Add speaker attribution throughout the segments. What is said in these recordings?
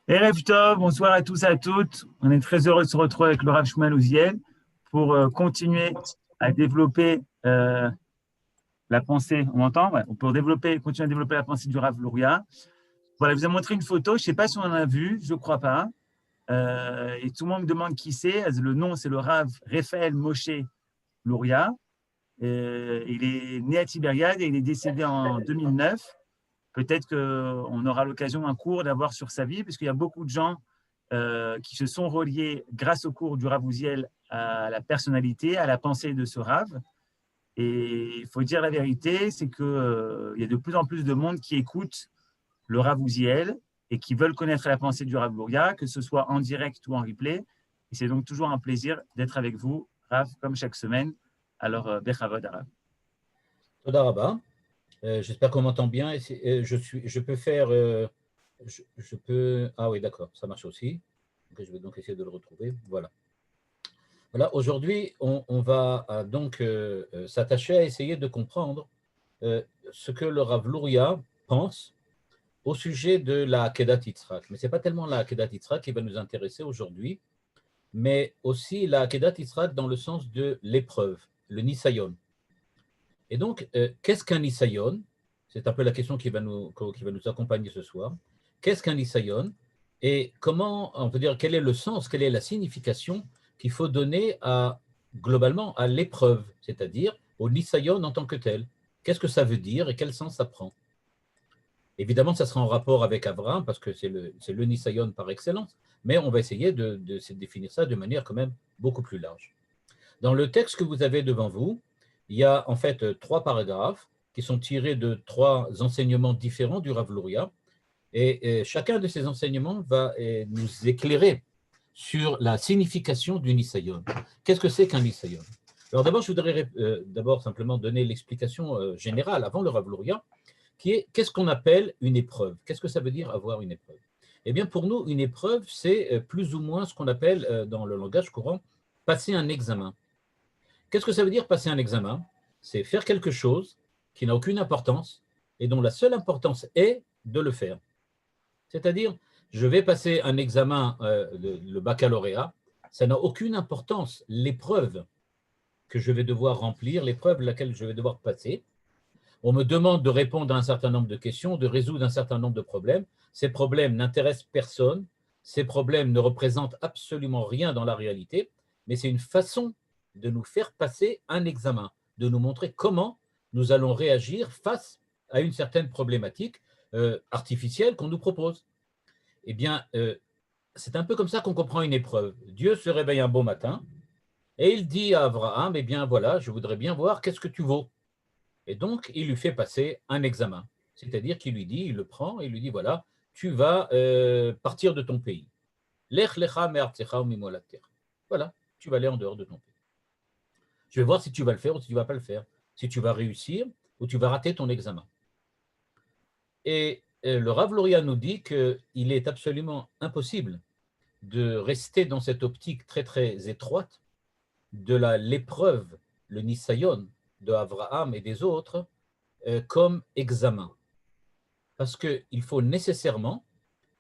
Speaker 1: Erev Tov, bonsoir à tous et à toutes. On est très heureux de se retrouver avec le Rav Shmuel Ouziel pour continuer à développer la pensée. On m'entend? Ouais. Pour continuer à développer la pensée du Rav Luria. Voilà, je vous ai montré une photo. Je ne sais pas si on en a vu, je ne crois pas. Et tout le monde me demande qui c'est. Le nom, c'est le Rav Raphaël Moshe Luria. Il est né à Tibériade et il est décédé en 2009. Peut-être qu'on aura l'occasion un cours d'avoir sur sa vie, parce qu'il y a beaucoup de gens qui se sont reliés grâce au cours du Rav Ouziel à la personnalité, à la pensée de ce Rav. Et il faut dire la vérité, c'est qu'il y a de plus en plus de monde qui écoute le Rav Ouziel et qui veulent connaître la pensée du Rav Luria, que ce soit en direct ou en replay. Et c'est donc toujours un plaisir d'être avec vous, Rav, comme chaque semaine. Alors, Bechavod, Rav.
Speaker 2: Toda Rabba. J'espère qu'on m'entend bien. Je peux faire. Je peux. Ah oui, d'accord, ça marche aussi. Donc, je vais donc essayer de le retrouver. Voilà. Voilà. Aujourd'hui, on va donc s'attacher à essayer de comprendre ce que le Rav Luria pense au sujet de la Kedat Yitzhak. Mais ce n'est pas tellement la Kedat Yitzhak qui va nous intéresser aujourd'hui, mais aussi la Kedat Yitzhak dans le sens de l'épreuve, le Nisayon. Et donc, qu'est-ce qu'un Nisayon? C'est un peu la question qui va nous accompagner ce soir. Qu'est-ce qu'un Nisayon? Et comment, on peut dire, quel est le sens, quelle est la signification qu'il faut donner globalement à l'épreuve, c'est-à-dire au Nisayon en tant que tel? Qu'est-ce que ça veut dire et quel sens ça prend? Évidemment, ça sera en rapport avec Abraham, parce que c'est le Nisayon par excellence, mais on va essayer de définir ça de manière quand même beaucoup plus large. Dans le texte que vous avez devant vous, il y a en fait 3 paragraphes qui sont tirés de 3 enseignements différents du Rav Luria. Et chacun de ces enseignements va nous éclairer sur la signification du Nisayon. Qu'est-ce que c'est qu'un Nisayon? Alors d'abord, je voudrais d'abord simplement donner l'explication générale avant le Rav Luria, qui est qu'est-ce qu'on appelle une épreuve? Qu'est-ce que ça veut dire avoir une épreuve? Eh bien, pour nous, une épreuve, c'est plus ou moins ce qu'on appelle dans le langage courant passer un examen. Qu'est-ce que ça veut dire passer un examen? C'est faire quelque chose qui n'a aucune importance et dont la seule importance est de le faire. C'est-à-dire, je vais passer un examen, le baccalauréat, ça n'a aucune importance, l'épreuve que je vais devoir remplir, l'épreuve laquelle je vais devoir passer. On me demande de répondre à un certain nombre de questions, de résoudre un certain nombre de problèmes. Ces problèmes n'intéressent personne, ces problèmes ne représentent absolument rien dans la réalité, mais c'est une façon de nous faire passer un examen, de nous montrer comment nous allons réagir face à une certaine problématique artificielle qu'on nous propose. Eh bien, c'est un peu comme ça qu'on comprend une épreuve. Dieu se réveille un beau matin et il dit à Abraham, eh bien voilà, je voudrais bien voir qu'est-ce que tu vaux. Et donc, il lui fait passer un examen. C'est-à-dire qu'il lui dit, il le prend et il lui dit, voilà, tu vas partir de ton pays. Lech lecha me'artzecha u'mimolatecha. Voilà, tu vas aller en dehors de ton pays. Je vais voir si tu vas le faire ou si tu ne vas pas le faire, si tu vas réussir ou tu vas rater ton examen. Et le Rav Luria nous dit qu'il est absolument impossible de rester dans cette optique très très étroite de l'épreuve, le Nisayon de Abraham et des autres, comme examen. Parce qu'il faut nécessairement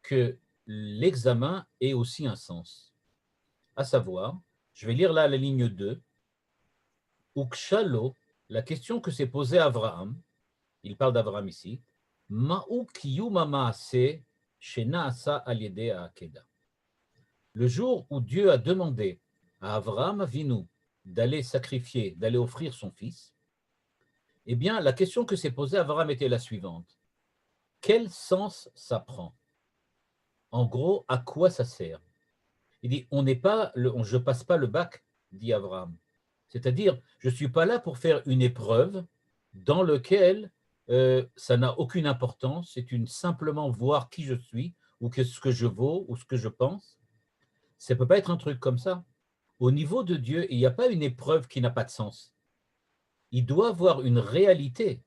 Speaker 2: que l'examen ait aussi un sens. À savoir, je vais lire là la ligne 2, Ukshalo, la question que s'est posée Abraham, il parle d'Abraham ici, Ma'u kiyuma ma'ase shenaasa al-yedei ha'akeda. Le jour où Dieu a demandé à Abraham Avinu d'aller sacrifier, d'aller offrir son fils, eh bien, la question que s'est posée Abraham était la suivante. Quel sens ça prend? En gros, à quoi ça sert? Il dit, je ne passe pas le bac, dit Abraham. C'est-à-dire, je ne suis pas là pour faire une épreuve dans laquelle ça n'a aucune importance, c'est simplement voir qui je suis, ou ce que je vaux, ou ce que je pense. Ça ne peut pas être un truc comme ça. Au niveau de Dieu, il n'y a pas une épreuve qui n'a pas de sens. Il doit avoir une réalité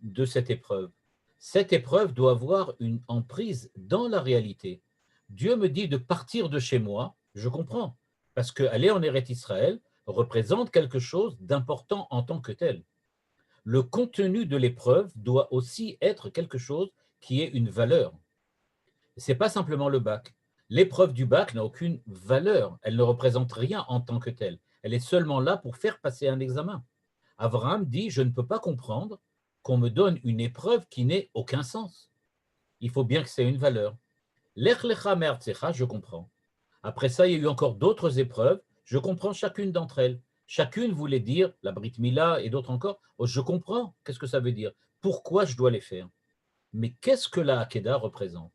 Speaker 2: de cette épreuve. Cette épreuve doit avoir une emprise dans la réalité. Dieu me dit de partir de chez moi, je comprends, parce qu'aller en Eretz Israël représente quelque chose d'important en tant que tel. Le contenu de l'épreuve doit aussi être quelque chose qui ait une valeur. Ce n'est pas simplement le bac. L'épreuve du bac n'a aucune valeur. Elle ne représente rien en tant que telle. Elle est seulement là pour faire passer un examen. Abraham dit, je ne peux pas comprendre qu'on me donne une épreuve qui n'ait aucun sens. Il faut bien que c'est une valeur. Lech lecha me'artzecha, je comprends. Après ça, il y a eu encore d'autres épreuves. Je comprends chacune d'entre elles. Chacune voulait dire, la Brit Mila et d'autres encore, oh, je comprends, qu'est-ce que ça veut dire? Pourquoi je dois les faire? Mais qu'est-ce que la Hakeda représente?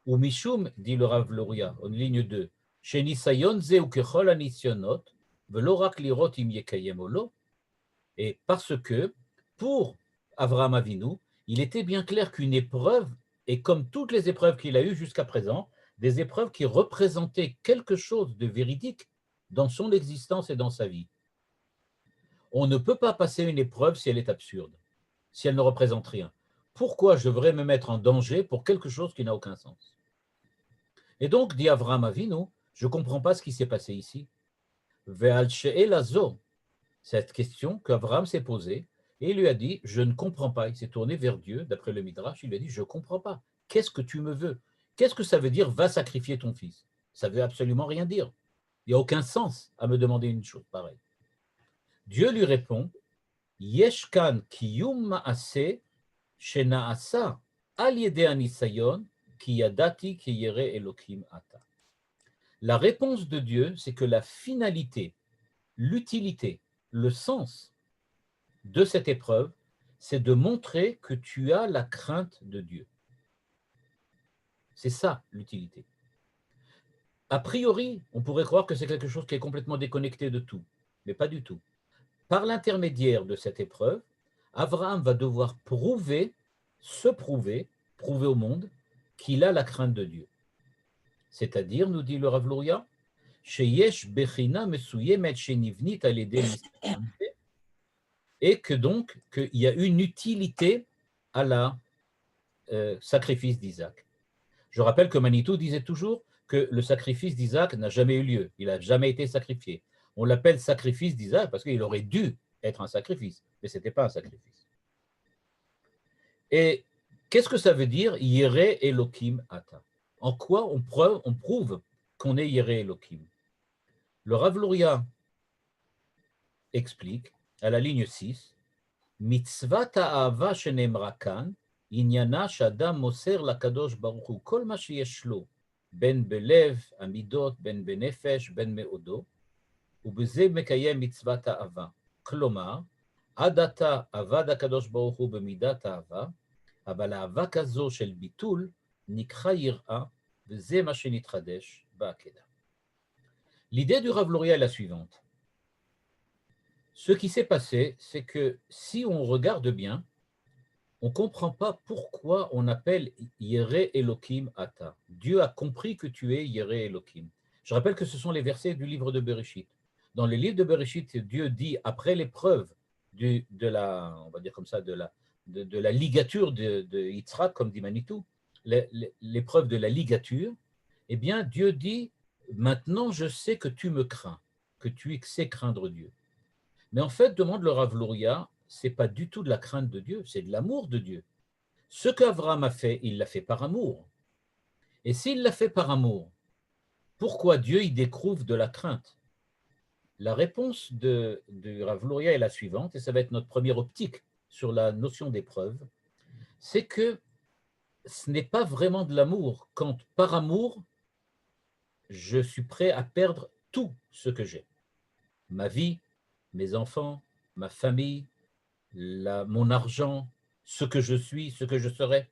Speaker 2: Ou Mishum, dit le Rav Luria, en ligne 2, chez Nisayon ze ukechol anisyonot, velo rak lirot im yekayem olo. Et parce que, pour Avraham Avinu, il était bien clair qu'une épreuve, et comme toutes les épreuves qu'il a eues jusqu'à présent, des épreuves qui représentaient quelque chose de véridique dans son existence et dans sa vie. On ne peut pas passer une épreuve si elle est absurde, si elle ne représente rien. Pourquoi je devrais me mettre en danger pour quelque chose qui n'a aucun sens? Et donc, dit Avraham Avinu, je ne comprends pas ce qui s'est passé ici. Ve'al she'elazo, cette question qu'Avraham s'est posée, et il lui a dit, je ne comprends pas. Il s'est tourné vers Dieu, d'après le Midrash, il lui a dit, je ne comprends pas. Qu'est-ce que tu me veux? Qu'est-ce que ça veut dire, va sacrifier ton fils? Ça ne veut absolument rien dire. Il n'y a aucun sens à me demander une chose pareille. Dieu lui répond, Yeshkan kiyum ma'ase shenaasa al yede anisayon ki yadati ki yere elokim ata. La réponse de Dieu, c'est que la finalité, l'utilité, le sens de cette épreuve, c'est de montrer que tu as la crainte de Dieu. C'est ça l'utilité. A priori, on pourrait croire que c'est quelque chose qui est complètement déconnecté de tout, mais pas du tout. Par l'intermédiaire de cette épreuve, Abraham va devoir prouver au monde qu'il a la crainte de Dieu. C'est-à-dire, nous dit le Rav Luria, sheyesh bechina mesuyemet shenivnit al-yedei nisayon, et que donc qu'il y a une utilité à la sacrifice d'Isaac. Je rappelle que Manitou disait toujours que le sacrifice d'Isaac n'a jamais eu lieu, il n'a jamais été sacrifié. On l'appelle sacrifice d'Isaac parce qu'il aurait dû être un sacrifice, mais ce n'était pas un sacrifice. Et qu'est-ce que ça veut dire Yere Elokim Ata? En quoi on prouve qu'on est Yere Elokim? Le Rav Luria explique à la ligne 6, Mitzvat ha'ava shenemra kan, inyana shadam moser lakadosh baruch hu kol ma sheyesh lo, ben belev, amidot, ben benefesh, ben meodo, ובזה מקיים מצוות האהבה. כלומר, עד עתה עבד הקדוש ברוך הוא במידת האהבה, אבל אהבה כזו של ביטול נקחה יראה, וזה מה שנתחדש בעקדה. L'idée du Rav Luria est la suivante. Ce qui s'est passé, c'est que si on regarde bien, on ne comprend pas pourquoi on appelle Yere Elokim Ata. Dieu a compris que tu es Yere Elokim. Je rappelle que ce sont les versets du livre de Bereshit. Dans le livre de Bereshit, Dieu dit, après l'épreuve de la, on va dire comme ça, de la ligature de Yitzhak, comme dit Manitou, l'épreuve de la ligature, eh bien, Dieu dit, maintenant je sais que tu me crains, que tu sais craindre Dieu. Mais en fait, demande le Rav Luria, ce n'est pas du tout de la crainte de Dieu, c'est de l'amour de Dieu. Ce qu'Avraham a fait, il l'a fait par amour. Et s'il l'a fait par amour, pourquoi Dieu y découvre de la crainte? La réponse de Rav Luria est la suivante, et ça va être notre première optique sur la notion d'épreuve, c'est que ce n'est pas vraiment de l'amour quand, par amour, je suis prêt à perdre tout ce que j'ai. Ma vie, mes enfants, ma famille, mon argent, ce que je suis, ce que je serai.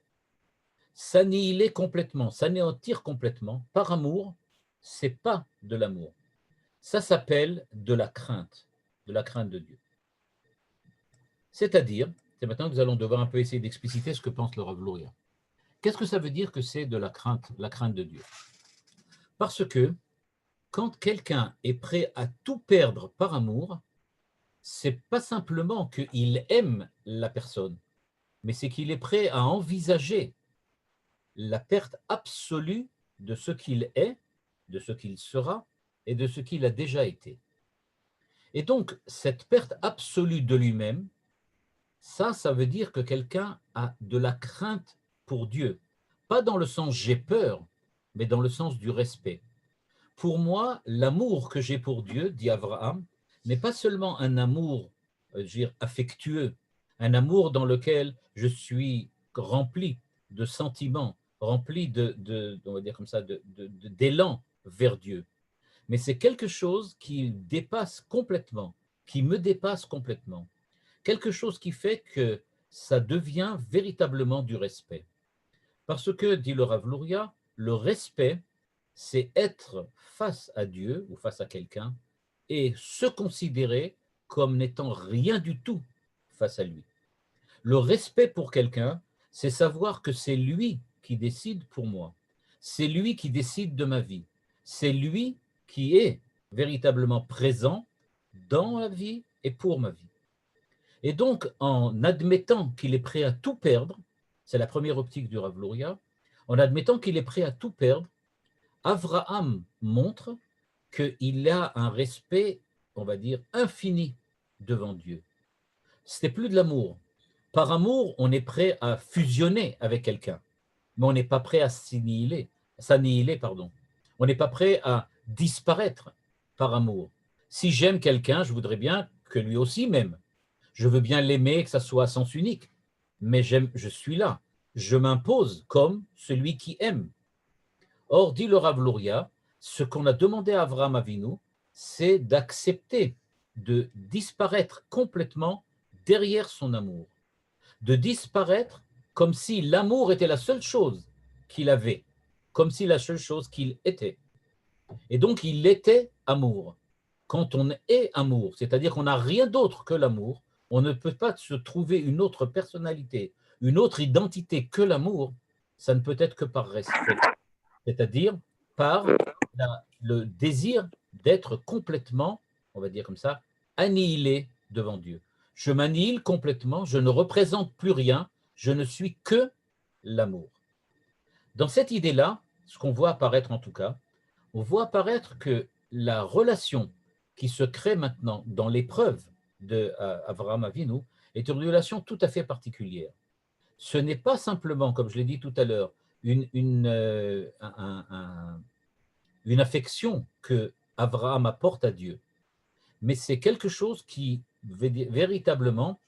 Speaker 2: S'annihiler complètement, s'anéantir complètement, par amour, ce n'est pas de l'amour. Ça s'appelle de la crainte de Dieu. C'est-à-dire, c'est maintenant que nous allons devoir un peu essayer d'expliciter ce que pense le Rav Luria. Qu'est-ce que ça veut dire que c'est de la crainte de Dieu? Parce que quand quelqu'un est prêt à tout perdre par amour, c'est pas simplement qu'il aime la personne, mais c'est qu'il est prêt à envisager la perte absolue de ce qu'il est, de ce qu'il sera et de ce qu'il a déjà été. Et donc, cette perte absolue de lui-même, ça veut dire que quelqu'un a de la crainte pour Dieu. pas dans le sens j'ai peur, mais dans le sens du respect. Pour moi, l'amour que j'ai pour Dieu, dit Abraham, n'est pas seulement un amour, je veux dire, affectueux, un amour dans lequel je suis rempli de sentiments, rempli on va dire comme ça, d'élan vers Dieu. Mais c'est quelque chose qui dépasse complètement, qui me dépasse complètement. Quelque chose qui fait que ça devient véritablement du respect. Parce que, dit le Rav Luria, le respect, c'est être face à Dieu ou face à quelqu'un et se considérer comme n'étant rien du tout face à lui. Le respect pour quelqu'un, c'est savoir que c'est lui qui décide pour moi. C'est lui qui décide de ma vie. C'est lui qui est véritablement présent dans la vie et pour ma vie. Et donc, en admettant qu'il est prêt à tout perdre, c'est la première optique du Rav Luria, en admettant qu'il est prêt à tout perdre, Abraham montre qu'il a un respect, on va dire, infini devant Dieu. Ce n'est plus de l'amour. Par amour, on est prêt à fusionner avec quelqu'un, mais on n'est pas prêt à s'annihiler. On n'est pas prêt à disparaître par amour. Si j'aime quelqu'un, je voudrais bien que lui aussi m'aime. Je veux bien l'aimer, que ça soit à sens unique, mais je suis là. Je m'impose comme celui qui aime. Or, dit le Rav Luria, ce qu'on a demandé à Avraham Avinu, c'est d'accepter de disparaître complètement derrière son amour, de disparaître comme si l'amour était la seule chose qu'il avait, comme si la seule chose qu'il était. Et donc, il était amour. Quand on est amour, c'est-à-dire qu'on n'a rien d'autre que l'amour, on ne peut pas se trouver une autre personnalité, une autre identité que l'amour, ça ne peut être que par respect, c'est-à-dire par le désir d'être complètement, on va dire comme ça, annihilé devant Dieu. Je m'annihile complètement, je ne représente plus rien, je ne suis que l'amour. Dans cette idée-là, ce qu'on voit apparaître en tout cas, on voit apparaître que la relation qui se crée maintenant dans l'épreuve d'Avraham Avinu est une relation tout à fait particulière. Ce n'est pas simplement, comme je l'ai dit tout à l'heure, une affection que Abraham apporte à Dieu, mais c'est quelque chose qui véritablement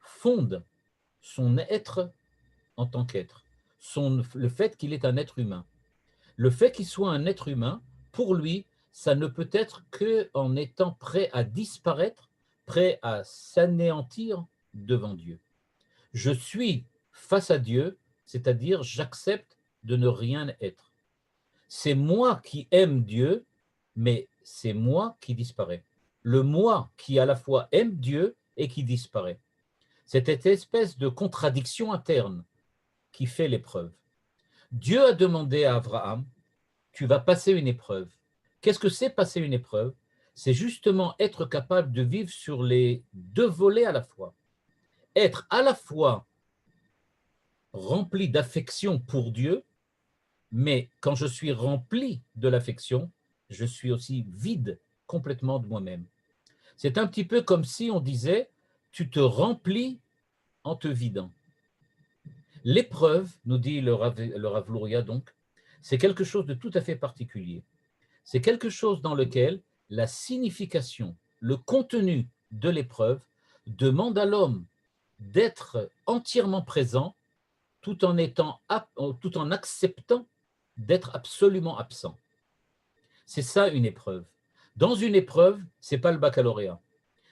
Speaker 2: fonde son être en tant qu'être, le fait qu'il est un être humain. Le fait qu'il soit un être humain, pour lui, ça ne peut être qu'en étant prêt à disparaître, prêt à s'anéantir devant Dieu. Je suis face à Dieu, c'est-à-dire j'accepte de ne rien être. C'est moi qui aime Dieu, mais c'est moi qui disparaît. Le moi qui à la fois aime Dieu et qui disparaît. C'est cette espèce de contradiction interne qui fait l'épreuve. Dieu a demandé à Abraham, tu vas passer une épreuve. Qu'est-ce que c'est passer une épreuve? C'est justement être capable de vivre sur les deux volets à la fois. Être à la fois rempli d'affection pour Dieu, mais quand je suis rempli de l'affection, je suis aussi vide complètement de moi-même. C'est un petit peu comme si on disait, tu te remplis en te vidant. L'épreuve, nous dit le Rav Luria donc, c'est quelque chose de tout à fait particulier. C'est quelque chose dans lequel la signification, le contenu de l'épreuve demande à l'homme d'être entièrement présent tout en acceptant d'être absolument absent. C'est ça une épreuve. Dans une épreuve, ce n'est pas le baccalauréat.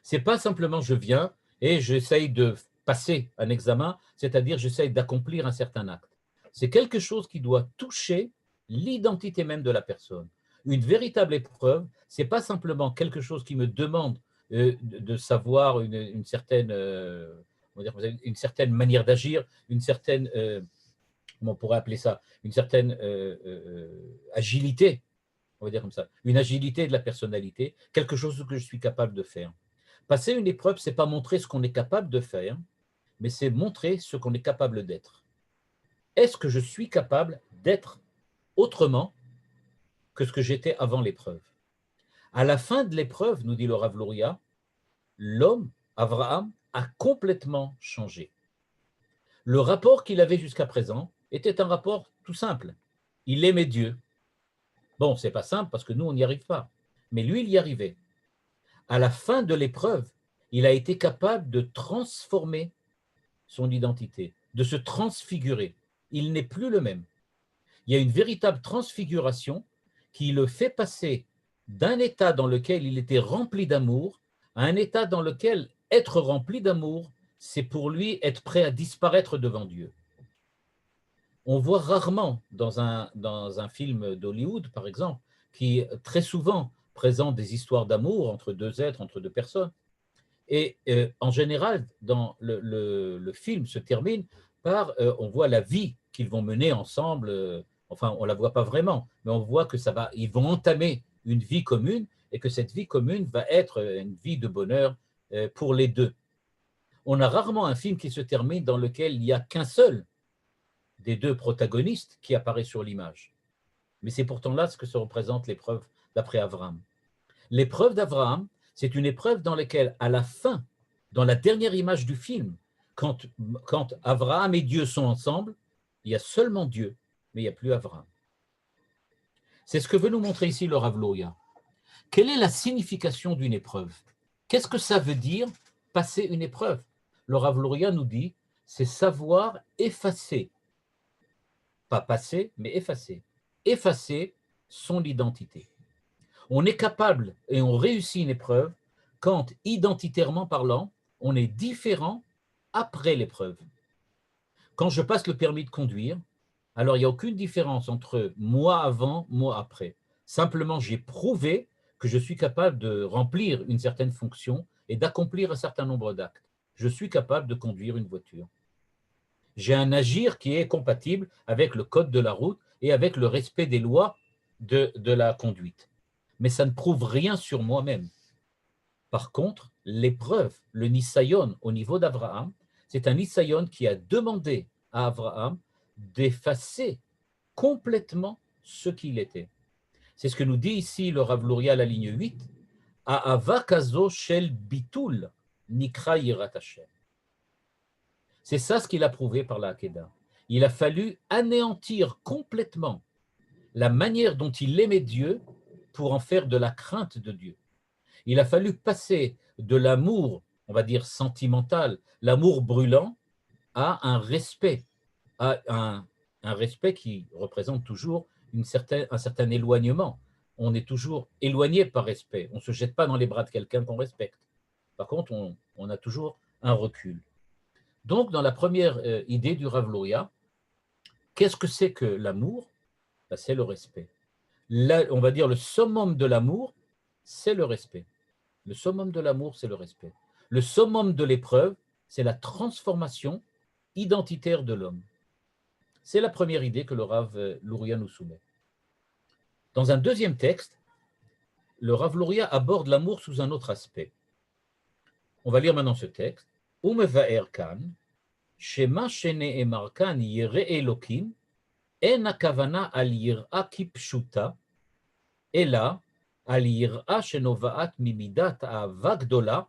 Speaker 2: Ce n'est pas simplement je viens et j'essaye de passer un examen, c'est-à-dire j'essaye d'accomplir un certain acte. C'est quelque chose qui doit toucher l'identité même de la personne. Une véritable épreuve, ce n'est pas simplement quelque chose qui me demande de savoir une certaine manière d'agir, une certaine, comment on pourrait appeler ça, une certaine agilité, on va dire comme ça, une agilité de la personnalité, quelque chose que je suis capable de faire. Passer une épreuve, ce n'est pas montrer ce qu'on est capable de faire, mais c'est montrer ce qu'on est capable d'être. Est-ce que je suis capable d'être autrement que ce que j'étais avant l'épreuve? À la fin de l'épreuve, nous dit le Rav Luria, l'homme, Abraham, a complètement changé. Le rapport qu'il avait jusqu'à présent, était un rapport tout simple. Il aimait Dieu. Bon, c'est pas simple parce que nous, on n'y arrive pas. Mais lui, il y arrivait. À la fin de l'épreuve, il a été capable de transformer son identité, de se transfigurer. Il n'est plus le même. Il y a une véritable transfiguration qui le fait passer d'un état dans lequel il était rempli d'amour à un état dans lequel être rempli d'amour, c'est pour lui être prêt à disparaître devant Dieu. On voit rarement dans un film d'Hollywood, par exemple, qui très souvent présente des histoires d'amour entre deux êtres, entre deux personnes. Et en général, dans le film se termine par, on voit la vie qu'ils vont mener ensemble, enfin, on ne la voit pas vraiment, mais on voit que ils vont entamer une vie commune et que cette vie commune va être une vie de bonheur pour les deux. On a rarement un film qui se termine dans lequel il n'y a qu'un seul des deux protagonistes qui apparaît sur l'image. Mais c'est pourtant là ce que se représente l'épreuve d'après Abraham. L'épreuve d'Abraham, c'est une épreuve dans laquelle, à la fin, dans la dernière image du film, quand Abraham et Dieu sont ensemble, il y a seulement Dieu, mais il n'y a plus Abraham. C'est ce que veut nous montrer ici le Rav Luria. Quelle est la signification d'une épreuve? Qu'est-ce que ça veut dire passer une épreuve? Le Rav Luria nous dit, c'est savoir effacer, pas passer, mais effacer son identité. On est capable et on réussit une épreuve quand, identitairement parlant, on est différent après l'épreuve. Quand je passe le permis de conduire, alors il n'y a aucune différence entre moi avant, moi après. Simplement, j'ai prouvé que je suis capable de remplir une certaine fonction et d'accomplir un certain nombre d'actes. Je suis capable de conduire une voiture. J'ai un agir qui est compatible avec le code de la route et avec le respect des lois de la conduite. Mais ça ne prouve rien sur moi-même. Par contre, l'épreuve, le Nisayon au niveau d'Abraham, c'est un Nisayon qui a demandé à Abraham d'effacer complètement ce qu'il était. C'est ce que nous dit ici le Rav Luria à la ligne 8, Ahava kazo shel bitul nikra yirat Hashem. C'est ça ce qu'il a prouvé par la Hakeda. Il a fallu anéantir complètement la manière dont il aimait Dieu pour en faire de la crainte de Dieu. Il a fallu passer de l'amour, on va dire sentimental, l'amour brûlant, à un respect, à un respect qui représente toujours un certain éloignement. On est toujours éloigné par respect. On ne se jette pas dans les bras de quelqu'un qu'on respecte. Par contre, on a toujours un recul. Donc, dans la première idée du Rav Luria, qu'est-ce que c'est que l'amour? Ben, c'est le respect. Là, on va dire le summum de l'amour, c'est le respect. Le summum de l'amour, c'est le respect. Le summum de l'épreuve, c'est la transformation identitaire de l'homme. C'est la première idée que le Rav Luria nous soumet. Dans un deuxième texte, le Rav Luria aborde l'amour sous un autre aspect. On va lire maintenant ce texte. Umevaer kan, shema shene'emar kan yireh Elokim, en הכוונה על יראה כפשוטה, אלא על יראה שנובעת ממידת אהבה גדולה,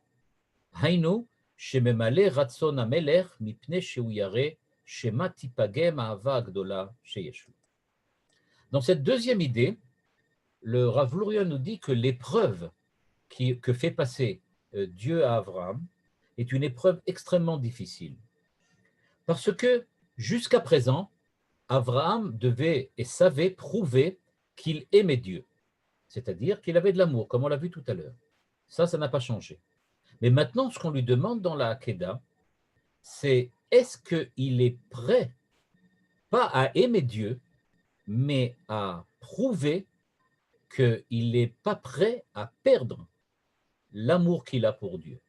Speaker 2: היינו שממלא רצון המלך מפני שהוא ירא שמה תיפגם האהבה הגדולה שיש לו. Dans cette deuxième idée, le Rav Luria nous dit que l'épreuve que fait passer Dieu à Abraham est une épreuve extrêmement difficile. Parce que jusqu'à présent, Abraham devait et savait prouver qu'il aimait Dieu, c'est-à-dire qu'il avait de l'amour, comme on l'a vu tout à l'heure. Ça n'a pas changé. Mais maintenant, ce qu'on lui demande dans la Hakeda, c'est est-ce qu'il est prêt, pas à aimer Dieu, mais à prouver qu'il n'est pas prêt à perdre l'amour qu'il a pour Dieu.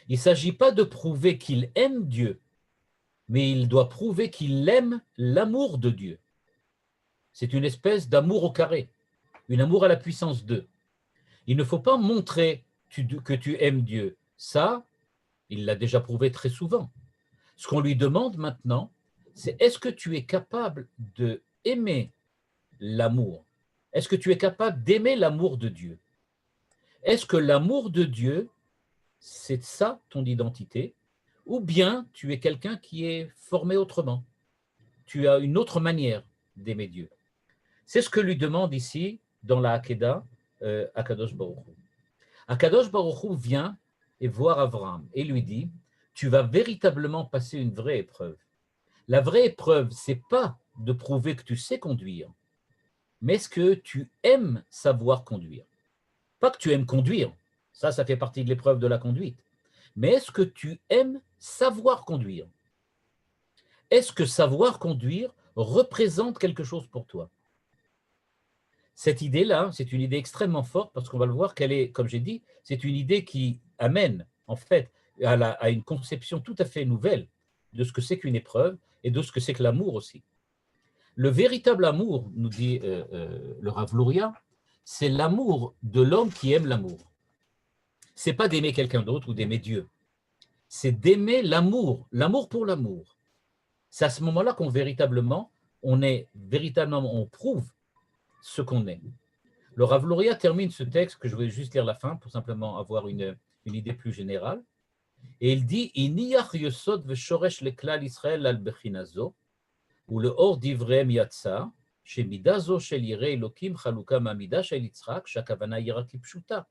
Speaker 2: Il ne s'agit pas de prouver qu'il aime Dieu, mais il doit prouver qu'il aime l'amour de Dieu. C'est une espèce d'amour au carré, une amour à la puissance 2. Il ne faut pas montrer que tu aimes Dieu. Ça, il l'a déjà prouvé très souvent. Ce qu'on lui demande maintenant, c'est est-ce que tu es capable d'aimer l'amour? Est-ce que tu es capable d'aimer l'amour de Dieu? Est-ce que l'amour de Dieu, c'est ça ton identité? Ou bien tu es quelqu'un qui est formé autrement? tu as une autre manière d'aimer Dieu. C'est ce que lui demande ici, dans la Hakeda, Akadosh Baruch Hu. Akadosh Baruch Hu vient et voir Abraham et lui dit, tu vas véritablement passer une vraie épreuve. La vraie épreuve, ce n'est pas de prouver que tu sais conduire, mais est-ce que tu aimes savoir conduire? Pas que tu aimes conduire, ça fait partie de l'épreuve de la conduite, mais est-ce que tu aimes savoir conduire? Est-ce que savoir conduire représente quelque chose pour toi? Cette idée-là, c'est une idée extrêmement forte parce qu'on va le voir qu'elle est, comme j'ai dit, c'est une idée qui amène en fait à une conception tout à fait nouvelle de ce que c'est qu'une épreuve et de ce que c'est que l'amour aussi. Le véritable amour, nous dit le Rav Luria, c'est l'amour de l'homme qui aime l'amour. Ce n'est pas d'aimer quelqu'un d'autre ou d'aimer Dieu. C'est d'aimer l'amour, l'amour pour l'amour. C'est à ce moment-là qu'on véritablement, on prouve ce qu'on est. Le Rav Luria termine ce texte, que je vais juste lire la fin pour simplement avoir une idée plus générale. Et il dit « Iniyach yosod v'shoresh leklal Israël al bechinazo ou le or divrem yatsa shemida zo shel yirei Elokim chaluka ma'amida shel Yitzchak shakavana yira kipshuta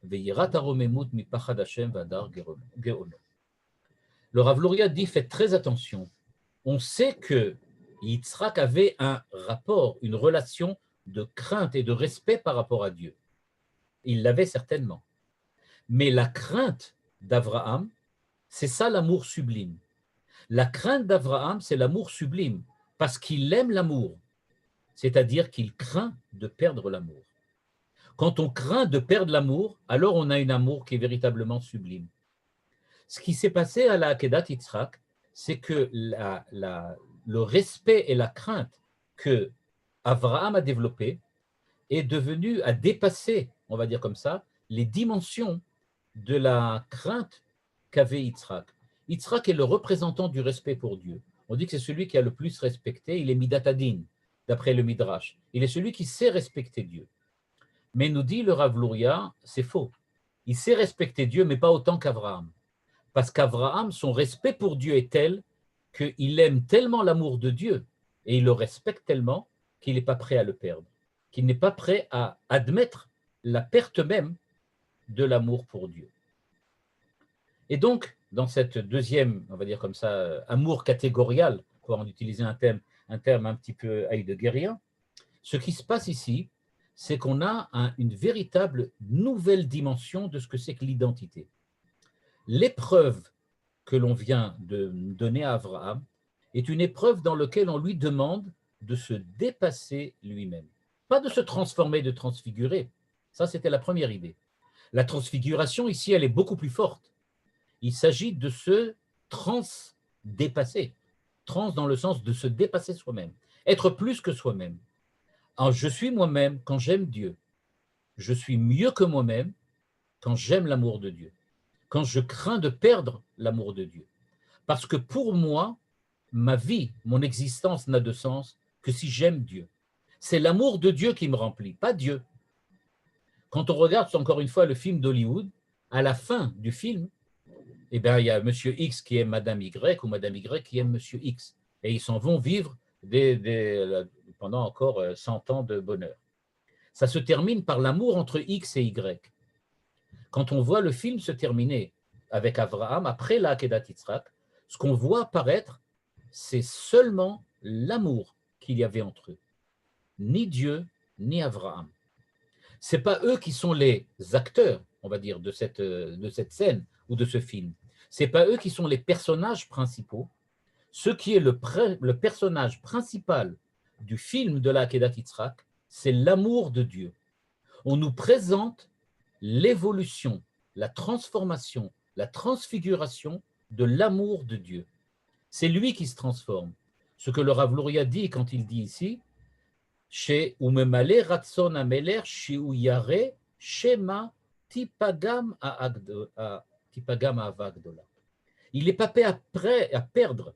Speaker 2: veyirat haromemut mipachad Hashem v'adar geono ». Le Rav Luria dit « Faites très attention. On sait que Yitzhak avait un rapport, une relation de crainte et de respect par rapport à Dieu. Il l'avait certainement. Mais la crainte d'Abraham, c'est ça l'amour sublime. La crainte d'Abraham, c'est l'amour sublime, parce qu'il aime l'amour, c'est-à-dire qu'il craint de perdre l'amour. Quand on craint de perdre l'amour, alors on a un amour qui est véritablement sublime. Ce qui s'est passé à la Akedat Yitzhak, c'est que le respect et la crainte que Abraham a développé est devenu à dépasser, on va dire comme ça, les dimensions de la crainte qu'avait Yitzhak. Yitzhak est le représentant du respect pour Dieu. On dit que c'est celui qui a le plus respecté, il est Midatadin, d'après le Midrash. Il est celui qui sait respecter Dieu. Mais nous dit le Rav Luria, c'est faux. Il sait respecter Dieu, mais pas autant qu'Abraham. Parce qu'Abraham, son respect pour Dieu est tel qu'il aime tellement l'amour de Dieu et il le respecte tellement qu'il n'est pas prêt à le perdre, qu'il n'est pas prêt à admettre la perte même de l'amour pour Dieu. Et donc, dans cette deuxième, on va dire comme ça, amour catégorial, pour en utiliser un terme un petit peu heideggerien, ce qui se passe ici, c'est qu'on a une véritable nouvelle dimension de ce que c'est que l'identité. L'épreuve que l'on vient de donner à Abraham est une épreuve dans laquelle on lui demande de se dépasser lui-même. Pas de se transformer, de transfigurer. Ça, c'était la première idée. La transfiguration, ici, elle est beaucoup plus forte. Il s'agit de se trans-dépasser. Trans dans le sens de se dépasser soi-même. Être plus que soi-même. Alors, je suis moi-même quand j'aime Dieu. Je suis mieux que moi-même quand j'aime l'amour de Dieu. Quand je crains de perdre l'amour de Dieu. Parce que pour moi, ma vie, mon existence n'a de sens que si j'aime Dieu. C'est l'amour de Dieu qui me remplit, pas Dieu. Quand on regarde encore une fois le film d'Hollywood, à la fin du film, eh bien, il y a Monsieur X qui aime Madame Y ou Madame Y qui aime Monsieur X. Et ils s'en vont vivre pendant encore 100 ans de bonheur. Ça se termine par l'amour entre X et Y. Quand on voit le film se terminer avec Abraham, après la Akedat Yitzhak, ce qu'on voit apparaître, c'est seulement l'amour qu'il y avait entre eux. Ni Dieu, ni Abraham. Ce n'est pas eux qui sont les acteurs, on va dire, de cette scène ou de ce film. Ce n'est pas eux qui sont les personnages principaux. Ce qui est le personnage principal du film de la Akedat Yitzhak, c'est l'amour de Dieu. On nous présente l'évolution, la transformation, la transfiguration de l'amour de Dieu. C'est lui qui se transforme. Ce que le Rav Luria dit quand il dit ici, chez Umemale Ratson Ameler Shiuyare Shema Tipagam Avagdola. Il n'est pas prêt à perdre,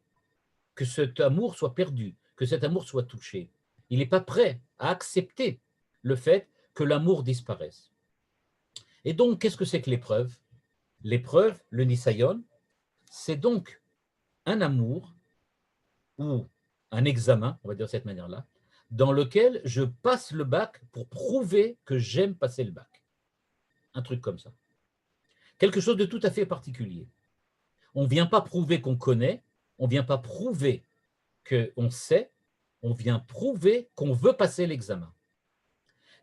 Speaker 2: que cet amour soit perdu, que cet amour soit touché. Il n'est pas prêt à accepter le fait que l'amour disparaisse. Et donc, qu'est-ce que c'est que l'épreuve? L'épreuve, le Nisayon, c'est donc un amour où un examen, on va dire de cette manière-là, dans lequel je passe le bac pour prouver que j'aime passer le bac. Un truc comme ça. Quelque chose de tout à fait particulier. On ne vient pas prouver qu'on connaît, on ne vient pas prouver qu'on sait, on vient prouver qu'on veut passer l'examen.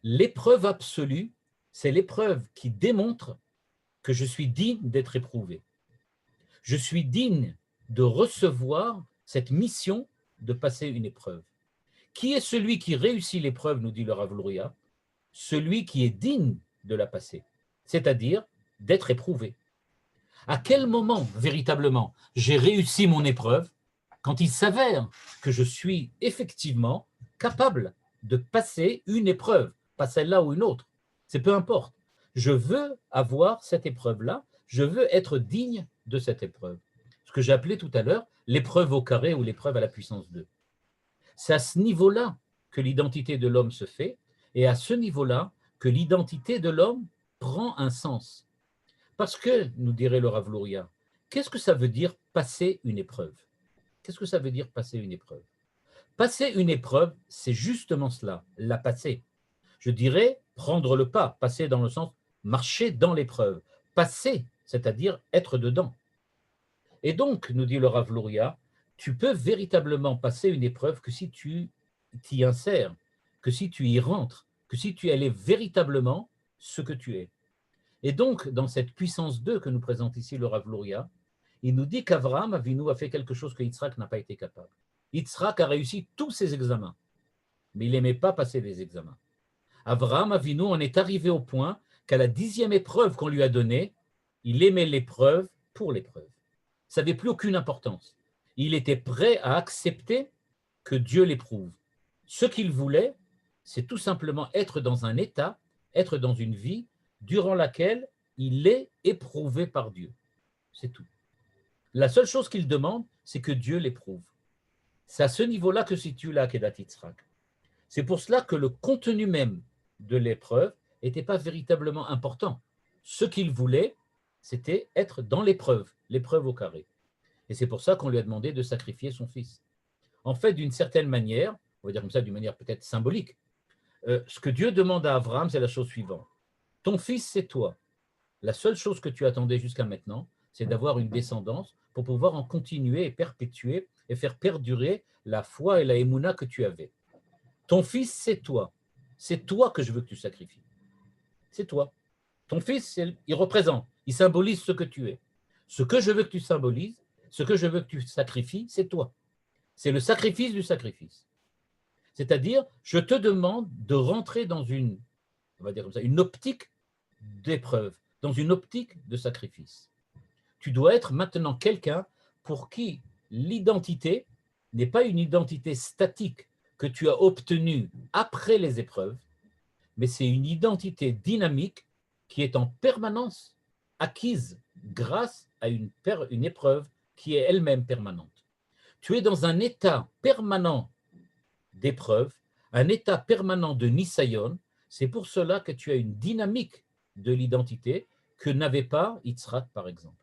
Speaker 2: L'épreuve absolue, c'est l'épreuve qui démontre que je suis digne d'être éprouvé. Je suis digne de recevoir cette mission de passer une épreuve. Qui est celui qui réussit l'épreuve, nous dit le Rav Luria? Celui qui est digne de la passer, c'est-à-dire d'être éprouvé. À quel moment, véritablement, j'ai réussi mon épreuve? Quand il s'avère que je suis effectivement capable de passer une épreuve, pas celle-là ou une autre, c'est peu importe. Je veux avoir cette épreuve-là, je veux être digne de cette épreuve. Ce que j'ai appelé tout à l'heure l'épreuve au carré ou l'épreuve à la puissance 2. C'est à ce niveau-là que l'identité de l'homme se fait, et à ce niveau-là que l'identité de l'homme prend un sens. Parce que, nous dirait le Rav Luria, qu'est-ce que ça veut dire passer une épreuve? Qu'est-ce que ça veut dire passer une épreuve? Passer une épreuve, c'est justement cela, la passer. Je dirais prendre le pas, passer dans le sens marcher dans l'épreuve. Passer, c'est-à-dire être dedans. Et donc, nous dit le Rav Luria, tu peux véritablement passer une épreuve que si tu t'y insères, que si tu y rentres, que si tu es véritablement ce que tu es. Et donc, dans cette puissance 2 que nous présente ici le Rav Luria, il nous dit qu'Avraham Avinu a fait quelque chose que Yitzhak n'a pas été capable. Yitzhak a réussi tous ses examens, mais il n'aimait pas passer les examens. Avraham Avinu en est arrivé au point qu'à la 10e épreuve qu'on lui a donnée, il aimait l'épreuve pour l'épreuve. Ça n'avait plus aucune importance. Il était prêt à accepter que Dieu l'éprouve. Ce qu'il voulait, c'est tout simplement être dans un état, être dans une vie durant laquelle il est éprouvé par Dieu. C'est tout. La seule chose qu'il demande, c'est que Dieu l'éprouve. C'est à ce niveau-là que se situe la Akedat Yitzhak. C'est pour cela que le contenu même de l'épreuve n'était pas véritablement important. Ce qu'il voulait, c'était être dans l'épreuve au carré. Et c'est pour ça qu'on lui a demandé de sacrifier son fils. En fait, d'une certaine manière, on va dire comme ça, d'une manière peut-être symbolique, ce que Dieu demande à Abraham, c'est la chose suivante. Ton fils, c'est toi. La seule chose que tu attendais jusqu'à maintenant, c'est d'avoir une descendance pour pouvoir en continuer et perpétuer et faire perdurer la foi et la émouna que tu avais. Ton fils, c'est toi. C'est toi que je veux que tu sacrifies. C'est toi. Ton fils, il représente, il symbolise ce que tu es. Ce que je veux que tu symbolises, ce que je veux que tu sacrifies, c'est toi. C'est le sacrifice du sacrifice. C'est-à-dire, je te demande de rentrer dans une, on va dire comme ça, une optique d'épreuve, dans une optique de sacrifice. Tu dois être maintenant quelqu'un pour qui l'identité n'est pas une identité statique que tu as obtenue après les épreuves, mais c'est une identité dynamique qui est en permanence acquise grâce à une épreuve qui est elle-même permanente. Tu es dans un état permanent d'épreuve, un état permanent de Nisayon. C'est pour cela que tu as une dynamique de l'identité que n'avait pas Yitzhak, par exemple.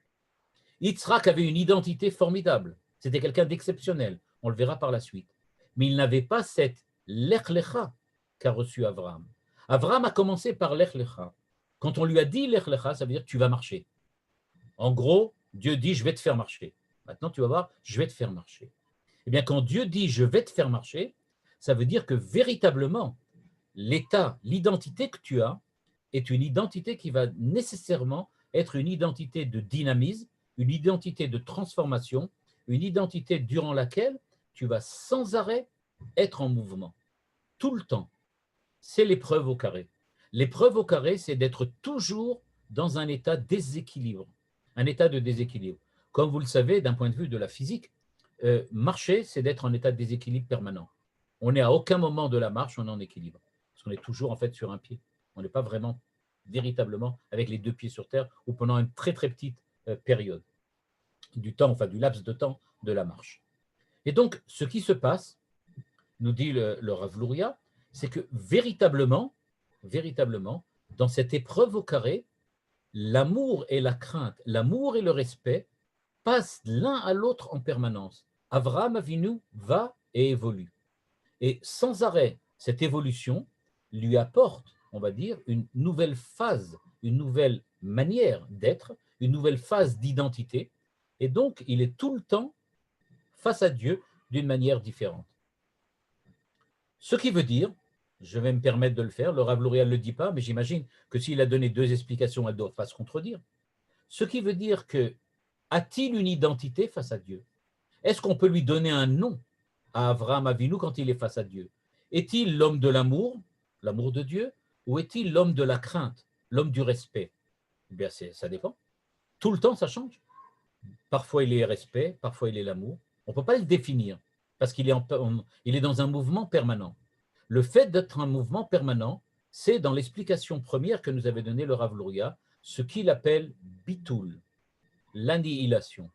Speaker 2: Yitzhak avait une identité formidable. C'était quelqu'un d'exceptionnel. On le verra par la suite. Mais il n'avait pas cette Lech Lecha qu'a reçu Abraham. Abraham a commencé par Lech Lecha. Quand on lui a dit Lech Lecha, ça veut dire tu vas marcher. En gros, Dieu dit je vais te faire marcher. Maintenant, tu vas voir, je vais te faire marcher. Eh bien, quand Dieu dit je vais te faire marcher, ça veut dire que véritablement, l'état, l'identité que tu as est une identité qui va nécessairement être une identité de dynamisme, une identité de transformation, une identité durant laquelle tu vas sans arrêt être en mouvement, tout le temps. C'est l'épreuve au carré. L'épreuve au carré, c'est d'être toujours dans un état déséquilibre, un état de déséquilibre. Comme vous le savez, d'un point de vue de la physique, marcher, c'est d'être en état de déséquilibre permanent. On n'est à aucun moment de la marche, on est en équilibre. Parce qu'on est toujours en fait sur un pied. On n'est pas vraiment, véritablement, avec les deux pieds sur terre ou pendant une très très petite période du temps, enfin du laps de temps de la marche. Et donc, ce qui se passe, nous dit le Rav Luria, c'est que véritablement, dans cette épreuve au carré, l'amour et la crainte, l'amour et le respect passent l'un à l'autre en permanence. Avraham Avinu va et évolue. Et sans arrêt, cette évolution lui apporte, on va dire, une nouvelle phase, une nouvelle manière d'être, une nouvelle phase d'identité. Et donc, il est tout le temps face à Dieu d'une manière différente. Ce qui veut dire, je vais me permettre de le faire, le Rav Louria ne le dit pas, mais j'imagine que s'il a donné deux explications, elles ne doivent pas se contredire. Ce qui veut dire que, a-t-il une identité face à Dieu? Est-ce qu'on peut lui donner un nom à Avraham Avinu quand il est face à Dieu? Est-il l'homme de l'amour de Dieu, ou est-il l'homme de la crainte, l'homme du respect? Eh bien, ça dépend. Tout le temps, ça change. Parfois, il est respect, parfois, il est l'amour. On ne peut pas le définir, parce qu'il est dans un mouvement permanent. Le fait d'être un mouvement permanent, c'est dans l'explication première que nous avait donnée le Rav Louria, ce qu'il appelle bitul, l'annihilation.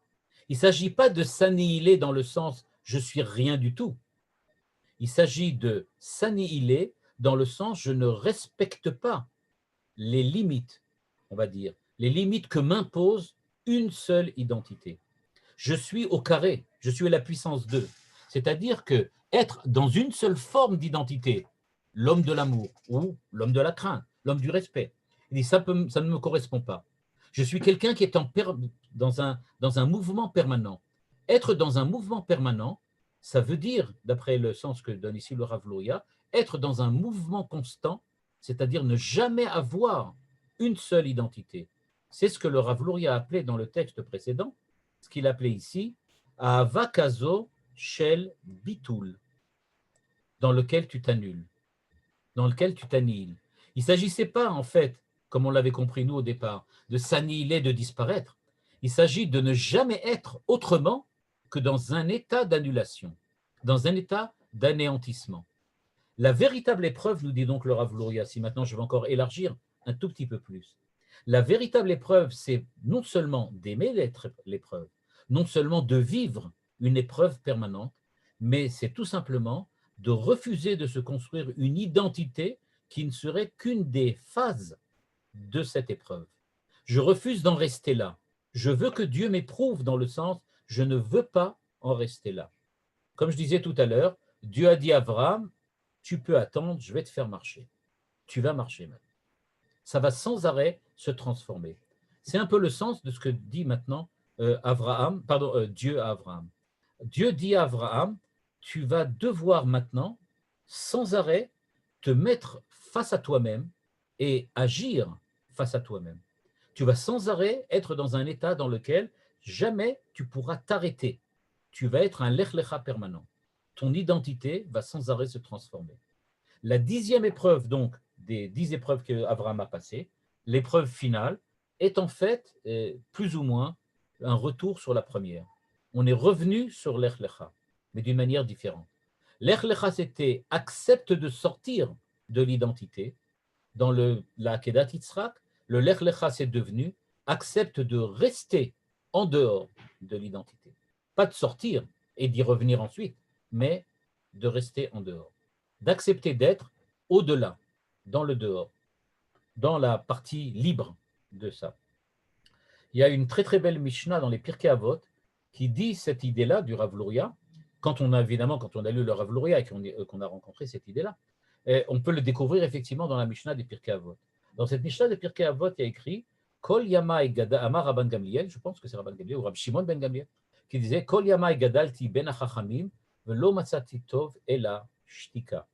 Speaker 2: Il ne s'agit pas de s'annihiler dans le sens « je suis rien du tout ». Il s'agit de s'annihiler dans le sens « je ne respecte pas les limites », on va dire, les limites que m'impose une seule identité. Je suis au carré, je suis à la puissance 2. C'est-à-dire que être dans une seule forme d'identité, l'homme de l'amour ou l'homme de la crainte, l'homme du respect, il dit ça ne me correspond pas. Je suis quelqu'un qui est dans un mouvement permanent. Être dans un mouvement permanent, ça veut dire, d'après le sens que donne ici le Rav Louria, être dans un mouvement constant, c'est-à-dire ne jamais avoir une seule identité. C'est ce que le Rav Louria a appelé dans le texte précédent, ce qu'il appelait ici Avakazo Shel Bitul, dans lequel tu t'annules, dans lequel tu t'annihiles. Il ne s'agissait pas, en fait, comme on l'avait compris nous au départ, de s'annihiler, de disparaître. Il s'agit de ne jamais être autrement que dans un état d'annulation, dans un état d'anéantissement. La véritable épreuve, nous dit donc le Rav Louria, si maintenant je vais encore élargir un tout petit peu plus, la véritable épreuve, c'est non seulement d'aimer l'épreuve, non seulement de vivre une épreuve permanente, mais c'est tout simplement de refuser de se construire une identité qui ne serait qu'une des phases de cette épreuve. Je refuse d'en rester là. Je veux que Dieu m'éprouve dans le sens, je ne veux pas en rester là. Comme je disais tout à l'heure, Dieu a dit à Abraham, tu peux attendre, je vais te faire marcher. Tu vas marcher maintenant. Ça va sans arrêt se transformer. C'est un peu le sens de ce que dit maintenant Dieu à Abraham. Dieu dit à Abraham, tu vas devoir maintenant, sans arrêt, te mettre face à toi-même et agir face à toi-même. Tu vas sans arrêt être dans un état dans lequel jamais tu pourras t'arrêter. Tu vas être un lech lecha permanent. Ton identité va sans arrêt se transformer. La 10e épreuve, donc, des 10 épreuves qu'Abraham a passées, l'épreuve finale, est en fait plus ou moins un retour sur la première. On est revenu sur l'Ech Lecha, mais d'une manière différente. L'Ech Lecha, c'était accepte de sortir de l'identité. Dans la Kedat Yitzhak, le Lech Lecha, c'est devenu accepte de rester en dehors de l'identité. Pas de sortir et d'y revenir ensuite, mais de rester en dehors. D'accepter d'être au-delà, dans le dehors, dans la partie libre de ça. Il y a une très très belle Mishnah dans les Pirkei Avot qui dit cette idée-là du Rav Louria, quand on a lu le Rav Louria et qu'on a rencontré cette idée-là, on peut le découvrir effectivement dans la Mishnah des Pirkei Avot. Dans cette Mishnah des Pirkei Avot, il y a écrit Kol Yamai Gada Amar Rabban Gamliel, je pense que c'est Rabban Gamliel ou Rabbi Shimon ben Gamliel, qui disait Kol Yamai Gadalti ben Achachamim velo matzati tov ela shtika.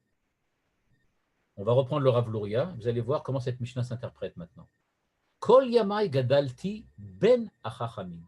Speaker 2: On va reprendre le Rav Louria, vous allez voir comment cette Mishnah s'interprète maintenant. Kol Yamai Gadalti ben Achachamim.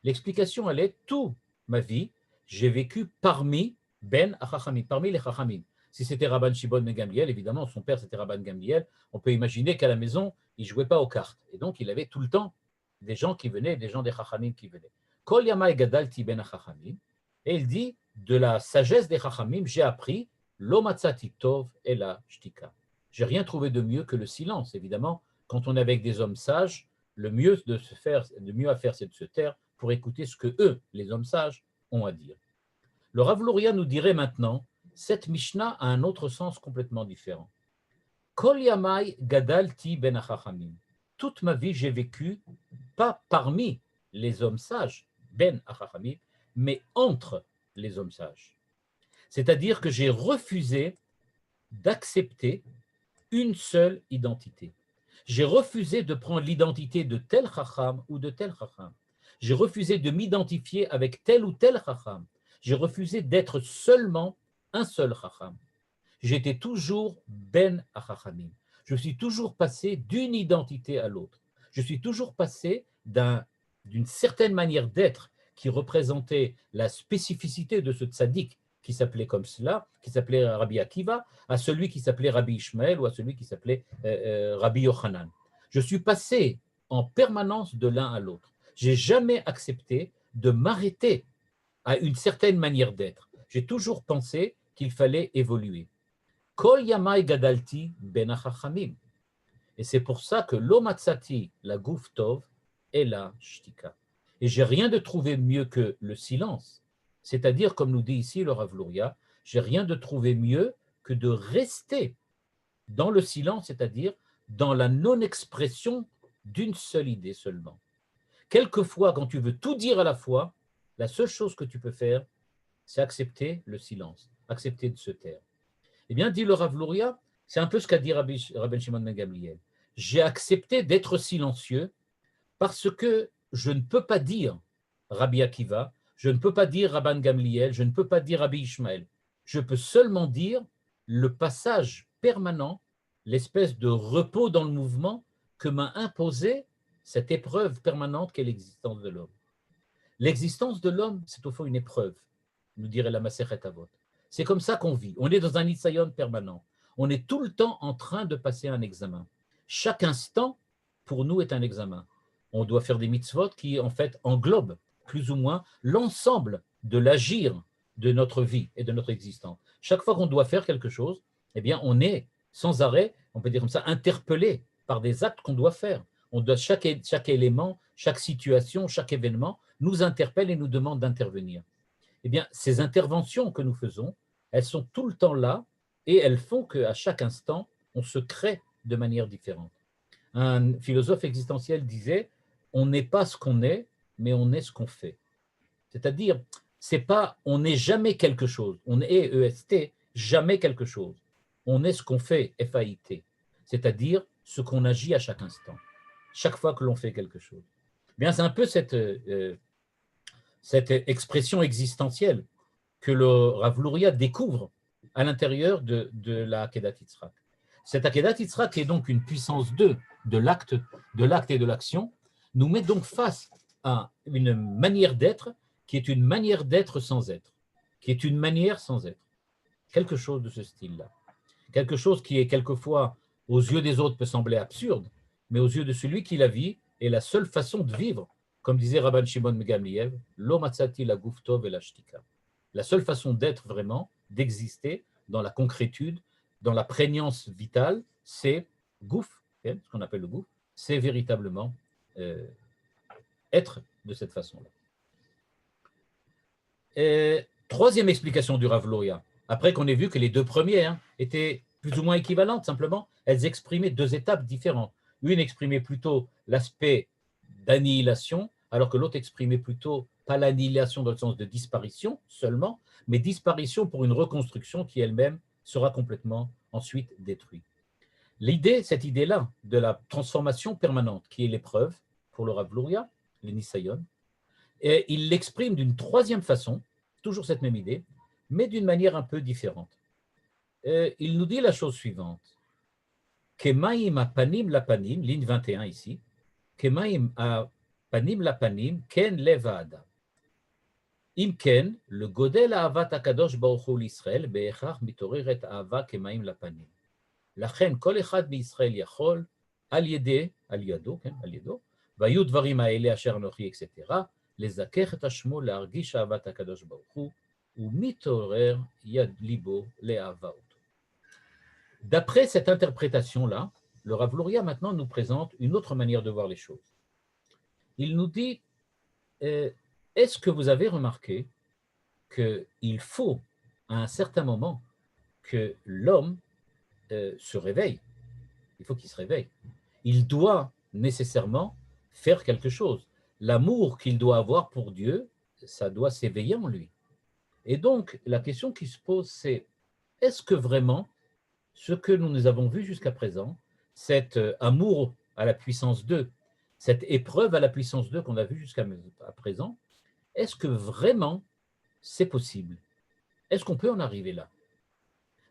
Speaker 2: L'explication, elle est toute ma vie, j'ai vécu parmi ben Achachamim, parmi les Chachamim. Si c'était Rabban Shimon ben Gamliel, évidemment, son père c'était Rabban Gamliel, on peut imaginer qu'à la maison, il ne jouait pas aux cartes. Et donc, il avait tout le temps des gens qui venaient, des gens des Chachamim qui venaient. Kol Yamai Gadalti ben Achachamim. Et il dit, de la sagesse des Chachamim, j'ai appris Lo matzati tov ela shtika. J'ai rien trouvé de mieux que le silence. Évidemment, quand on est avec des hommes sages, le mieux à faire, c'est de se taire pour écouter ce que eux, les hommes sages, ont à dire. Le Rav Louria nous dirait maintenant, cette Mishnah a un autre sens complètement différent. Kol yamai gadalti ben achachamim. Toute ma vie, j'ai vécu, pas parmi les hommes sages, ben achachamim, mais entre les hommes sages. C'est-à-dire que j'ai refusé d'accepter une seule identité. J'ai refusé de prendre l'identité de tel chacham ou de tel chacham. J'ai refusé de m'identifier avec tel ou tel chacham. J'ai refusé d'être seulement un seul chacham. J'étais toujours ben achachamim. Je suis toujours passé d'une identité à l'autre. Je suis toujours passé d'une certaine manière d'être qui représentait la spécificité de ce tzaddik qui s'appelait comme cela, qui s'appelait Rabbi Akiva, à celui qui s'appelait Rabbi Ishmael ou à celui qui s'appelait Rabbi Yochanan. Je suis passé en permanence de l'un à l'autre. J'ai jamais accepté de m'arrêter à une certaine manière d'être. J'ai toujours pensé qu'il fallait évoluer. Kol yamai gadalti ben achachamim. Et c'est pour ça que l'omatzati, la gouf tov, est la shtika. Et j'ai rien de trouvé mieux que le silence. C'est-à-dire, comme nous dit ici le Rav Luria, j'ai rien de trouvé mieux que de rester dans le silence, c'est-à-dire dans la non-expression d'une seule idée seulement. Quelquefois, quand tu veux tout dire à la fois, la seule chose que tu peux faire, c'est accepter le silence, accepter de se taire. Eh bien, dit le Rav Luria, c'est un peu ce qu'a dit Rabbi Shimon ben Gamliel. J'ai accepté d'être silencieux parce que je ne peux pas dire Rabbi Akiva, je ne peux pas dire Rabban Gamliel, je ne peux pas dire Rabbi Ishmael. Je peux seulement dire le passage permanent, l'espèce de repos dans le mouvement que m'a imposé cette épreuve permanente qu'est l'existence de l'homme. L'existence de l'homme, c'est au fond une épreuve, nous dirait la Masechet Avot. C'est comme ça qu'on vit. On est dans un Nisayon permanent. On est tout le temps en train de passer un examen. Chaque instant, pour nous, est un examen. On doit faire des mitzvot qui, en fait, englobent plus ou moins l'ensemble de l'agir de notre vie et de notre existence. Chaque fois qu'on doit faire quelque chose, eh bien, on est sans arrêt, on peut dire comme ça, interpellé par des actes qu'on doit faire. On doit, chaque élément, chaque situation, chaque événement nous interpelle et nous demande d'intervenir. Eh bien, ces interventions que nous faisons, elles sont tout le temps là et elles font qu'à chaque instant, on se crée de manière différente. Un philosophe existentiel disait « On n'est pas ce qu'on est, mais on est ce qu'on fait ». C'est-à-dire, c'est pas on n'est jamais quelque chose, on est EST, jamais quelque chose. On est ce qu'on fait, FAIT, c'est-à-dire ce qu'on agit à chaque instant, chaque fois que l'on fait quelque chose. Bien, c'est un peu cette expression existentielle que le Rav Luria découvre à l'intérieur de la Akedat Yitzhak. Cette Akedat Yitzhak, qui est donc une puissance 2 de l'acte et de l'action, nous met donc face à une manière d'être qui est une manière d'être sans être, qui est une manière sans être. Quelque chose de ce style-là. Quelque chose qui est quelquefois, aux yeux des autres, peut sembler absurde, mais aux yeux de celui qui la vit, est la seule façon de vivre. Comme disait Rabban Shimon ben Gamliel, lo matzati la gouf tov et la shtika. La seule façon d'être vraiment, d'exister dans la concrétude, dans la prégnance vitale, c'est gouf, ce qu'on appelle le gouf, c'est véritablement être de cette façon-là. Troisième explication du Rav Luria, après qu'on ait vu que les deux premières étaient plus ou moins équivalentes, simplement, elles exprimaient deux étapes différentes. Une exprimait plutôt l'aspect d'annihilation, alors que l'autre exprimait plutôt, pas l'annihilation dans le sens de disparition seulement, mais disparition pour une reconstruction qui elle-même sera complètement ensuite détruite. L'idée, cette idée-là, de la transformation permanente, qui est l'épreuve pour le Rav Luria, le Nisayon, et il l'exprime d'une troisième façon, toujours cette même idée, mais d'une manière un peu différente. Il nous dit la chose suivante. Kemaim apanim lapanim, ligne 21 ici, Kemaim apanim lapanim, ken leva adam. Im ken, le godel ahavat akadosh baruch hu l'Israël, be'echach mitoreret ahava kemaim lapanim. Lachen kol echad bi'Israël yachol, al yado, והיו דברים האלה אשר אנוכי, etc. לזכך את השמו להרגיש אהבת הקדוש ברוך הוא, ומתעורר יד ליבו לאהבה אותו. D'après cette interprétation-là, le Rav Luria maintenant nous présente une autre manière de voir les choses. Il nous dit, est-ce que vous avez remarqué qu'il faut, à un certain moment, que l'homme se réveille? Il faut qu'il se réveille. Il doit nécessairement faire quelque chose. L'amour qu'il doit avoir pour Dieu, ça doit s'éveiller en lui. Et donc, la question qui se pose, c'est est-ce que vraiment ce que nous avons vu jusqu'à présent, cet amour à la puissance 2, cette épreuve à la puissance 2 qu'on a vu jusqu'à présent, est-ce que vraiment c'est possible? Est-ce qu'on peut en arriver là?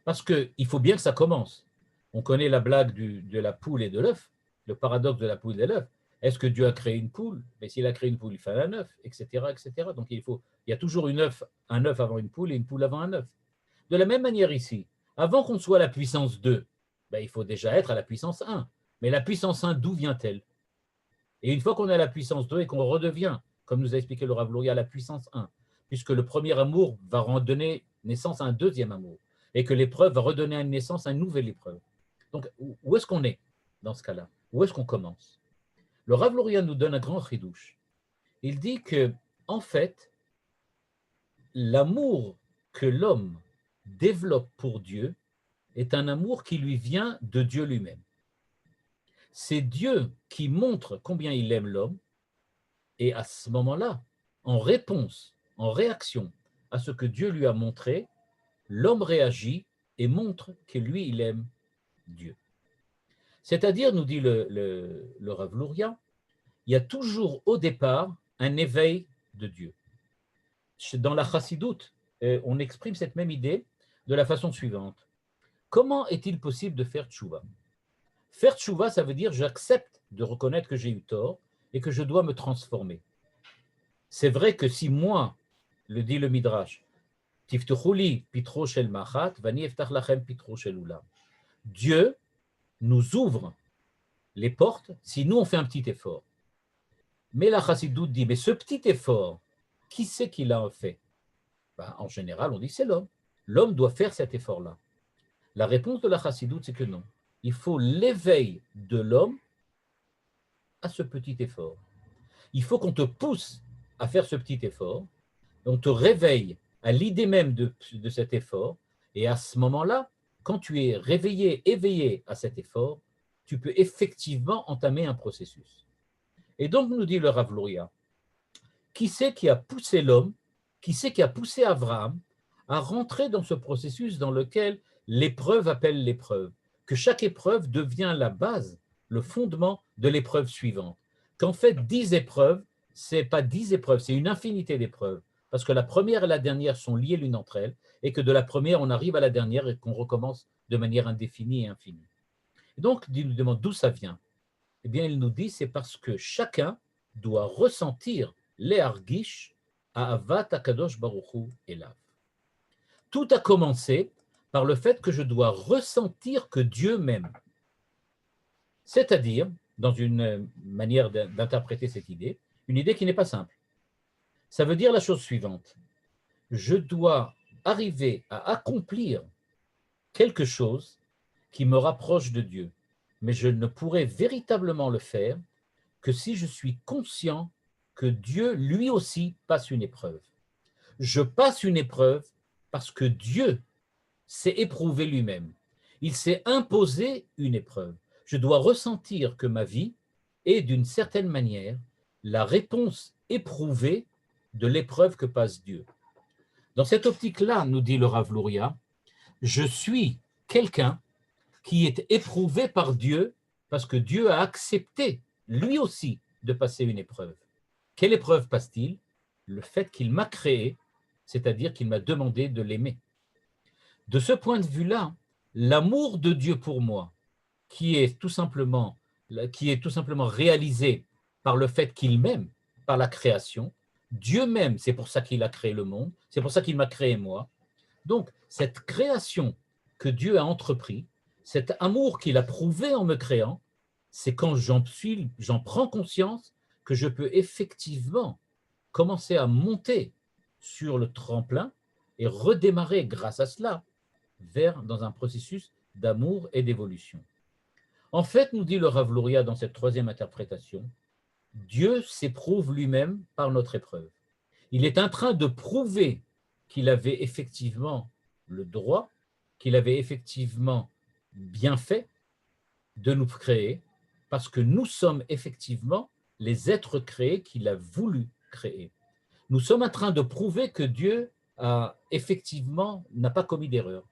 Speaker 2: Parce qu'il faut bien que ça commence. On connaît la blague de la poule et de l'œuf, le paradoxe de la poule et de l'œuf. Est-ce que Dieu a créé une poule? Mais s'il a créé une poule, il fallait un œuf, etc., etc. Donc il y a toujours un œuf avant une poule et une poule avant un œuf. De la même manière ici, avant qu'on soit à la puissance 2, ben, il faut déjà être à la puissance 1. Mais la puissance 1, d'où vient-elle? Et une fois qu'on est à la puissance 2 et qu'on redevient, comme nous a expliqué le Rav Luria, à la puissance 1, puisque le premier amour va redonner naissance à un deuxième amour, et que l'épreuve va redonner naissance à une nouvelle épreuve. Donc, où est-ce qu'on est dans ce cas-là? Où est-ce qu'on commence? Le Rav Luria nous donne un grand chidouche. Il dit que, en fait, l'amour que l'homme développe pour Dieu est un amour qui lui vient de Dieu lui-même. C'est Dieu qui montre combien il aime l'homme, et à ce moment-là, en réponse, en réaction à ce que Dieu lui a montré, l'homme réagit et montre que lui, il aime Dieu. C'est-à-dire, nous dit le Rav Luria, il y a toujours au départ un éveil de Dieu. Dans la Chassidoute, on exprime cette même idée de la façon suivante. Comment est-il possible de faire tchouva? Faire tchouva, ça veut dire j'accepte de reconnaître que j'ai eu tort et que je dois me transformer. C'est vrai que si moi, le dit le Midrash, Tiftuchuli pitro shel machat, vani eftach lachem pitro shel ulam. Dieu nous ouvre les portes si nous on fait un petit effort. Mais la Chassidoute dit, mais ce petit effort, qui c'est qui l'a fait? Ben, en général, on dit c'est l'homme. L'homme doit faire cet effort-là. La réponse de la Chassidoute, c'est que non. Il faut l'éveil de l'homme à ce petit effort. Il faut qu'on te pousse à faire ce petit effort, on te réveille à l'idée même de cet effort, et à ce moment-là, quand tu es réveillé, éveillé à cet effort, tu peux effectivement entamer un processus. Et donc, nous dit le Rav Luria, qui c'est qui a poussé l'homme, qui c'est qui a poussé Abraham à rentrer dans ce processus dans lequel l'épreuve appelle l'épreuve, que chaque épreuve devient la base, le fondement de l'épreuve suivante. Qu'en fait, 10 épreuves, ce n'est pas 10 épreuves, c'est une infinité d'épreuves, parce que la première et la dernière sont liées l'une entre elles, et que de la première, on arrive à la dernière et qu'on recommence de manière indéfinie et infinie. Et donc, il nous demande d'où ça vient. Eh bien, il nous dit, c'est parce que chacun doit ressentir les argish à Avat Akadosh Baruch Hu Elav. Tout a commencé par le fait que je dois ressentir que Dieu m'aime. C'est-à-dire, dans une manière d'interpréter cette idée, une idée qui n'est pas simple. Ça veut dire la chose suivante. Je dois arriver à accomplir quelque chose qui me rapproche de Dieu, mais je ne pourrai véritablement le faire que si je suis conscient que Dieu, lui aussi, passe une épreuve. Je passe une épreuve parce que Dieu s'est éprouvé lui-même. Il s'est imposé une épreuve. Je dois ressentir que ma vie est, d'une certaine manière, la réponse éprouvée de l'épreuve que passe Dieu. Dans cette optique-là, nous dit le Rav Luria, je suis quelqu'un qui est éprouvé par Dieu parce que Dieu a accepté, lui aussi, de passer une épreuve. Quelle épreuve passe-t-il? Le fait qu'il m'a créé, c'est-à-dire qu'il m'a demandé de l'aimer. De ce point de vue-là, l'amour de Dieu pour moi, qui est tout simplement réalisé par le fait qu'il m'aime, par la création, Dieu m'aime, c'est pour ça qu'il a créé le monde, c'est pour ça qu'il m'a créé moi. Donc, cette création que Dieu a entrepris, cet amour qu'il a prouvé en me créant, c'est quand j'en prends conscience que je peux effectivement commencer à monter sur le tremplin et redémarrer grâce à cela dans un processus d'amour et d'évolution. En fait, nous dit le Rav Luria dans cette troisième interprétation, Dieu s'éprouve lui-même par notre épreuve. Il est en train de prouver qu'il avait effectivement le droit, qu'il avait effectivement bien fait de nous créer, parce que nous sommes effectivement les êtres créés qu'il a voulu créer. Nous sommes en train de prouver que Dieu effectivement n'a pas commis d'erreur,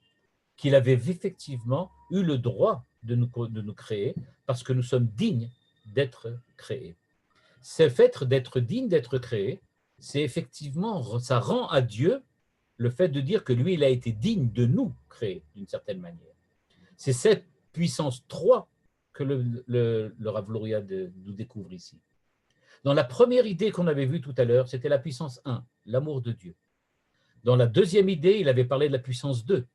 Speaker 2: qu'il avait effectivement eu le droit de nous créer parce que nous sommes dignes d'être créés. Ce fait d'être digne d'être créé, c'est effectivement, ça rend à Dieu le fait de dire que lui, il a été digne de nous créer d'une certaine manière. C'est cette puissance 3 que le Rav Luria nous découvre ici. Dans la première idée qu'on avait vue tout à l'heure, c'était la puissance 1, l'amour de Dieu. Dans la deuxième idée, il avait parlé de la puissance 2,